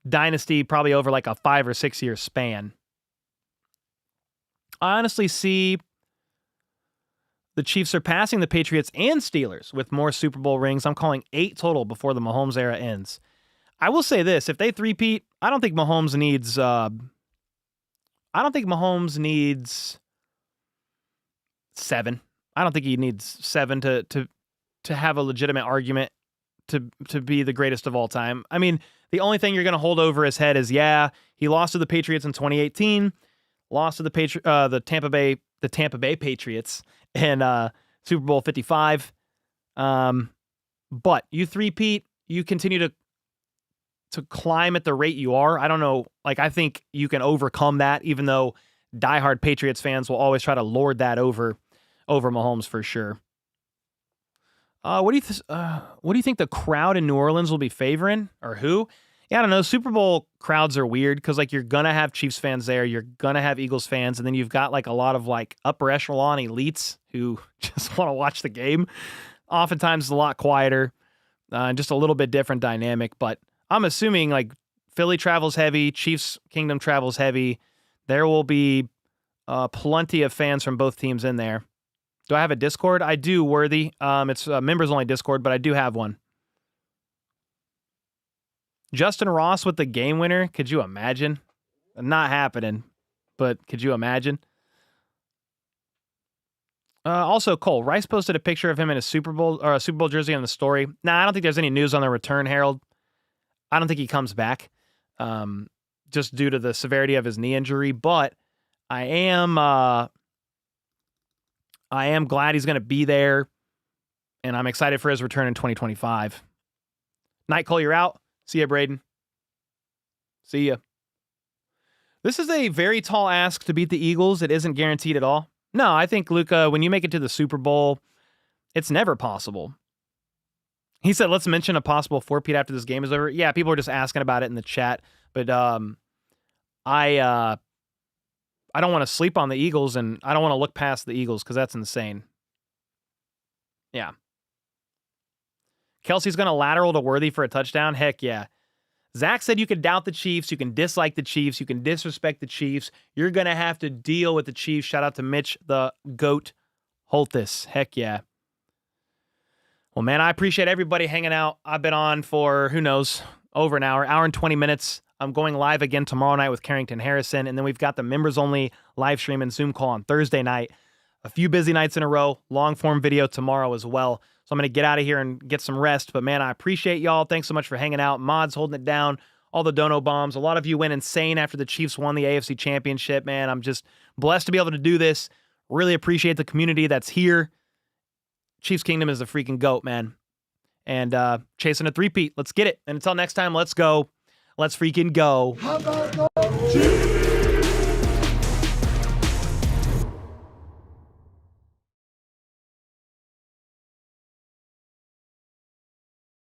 dynasty probably over like a 5 or 6 year span. I honestly see the Chiefs surpassing the Patriots and Steelers with more Super Bowl rings. I'm calling 8 total before the Mahomes era ends. I will say this: if they three-peat, I don't think Mahomes needs. I don't think Mahomes needs 7. I don't think he needs 7 to have a legitimate argument to be the greatest of all time. I mean, the only thing you're going to hold over his head is, yeah, he lost to the Patriots in 2018, lost to the Tampa Bay Patriots in Super Bowl 55. But you three-peat, you continue to climb at the rate you are. I don't know. Like, I think you can overcome that, even though diehard Patriots fans will always try to lord that over Mahomes for sure. What do you think the crowd in New Orleans will be favoring, or who? Yeah, I don't know. Super Bowl crowds are weird because like you're gonna have Chiefs fans there, you're gonna have Eagles fans, and then you've got like a lot of like upper echelon elites who just want to watch the game. Oftentimes, it's a lot quieter, just a little bit different dynamic. But I'm assuming like Philly travels heavy, Chiefs Kingdom travels heavy. There will be plenty of fans from both teams in there. Do I have a Discord? I do, Worthy. It's a members-only Discord, but I do have one. Justin Ross with the game winner. Could you imagine? Not happening, but could you imagine? Also, Cole, Rice posted a picture of him in a Super Bowl jersey on the story. Nah, I don't think there's any news on the return, Harold. I don't think he comes back, just due to the severity of his knee injury. But I am glad he's going to be there, and I'm excited for his return in 2025. Night, Cole, you're out. See ya, Braden. See ya. This is a very tall ask to beat the Eagles. It isn't guaranteed at all. No, I think, Luca, when you make it to the Super Bowl, it's never possible. He said, let's mention a possible four-peat after this game is over. Yeah, people are just asking about it in the chat. But I don't want to sleep on the Eagles, and I don't want to look past the Eagles because that's insane. Yeah. Kelsey's going to lateral to Worthy for a touchdown? Heck yeah. Zach said you can doubt the Chiefs, you can dislike the Chiefs, you can disrespect the Chiefs. You're going to have to deal with the Chiefs. Shout out to Mitch, the GOAT Holtis. Heck yeah. Well, man, I appreciate everybody hanging out. I've been on for, who knows, over an hour and 20 minutes. I'm going live again tomorrow night with Carrington Harrison, and then we've got the members-only live stream and Zoom call on Thursday night. A few busy nights in a row, long-form video tomorrow as well. So I'm going to get out of here and get some rest. But, man, I appreciate y'all. Thanks so much for hanging out. Mods holding it down. All the dono bombs. A lot of you went insane after the Chiefs won the AFC Championship, man. I'm just blessed to be able to do this. Really appreciate the community that's here. Chiefs Kingdom is the freaking GOAT, man. And chasing a three-peat. Let's get it. And until next time, let's go. Let's freaking go.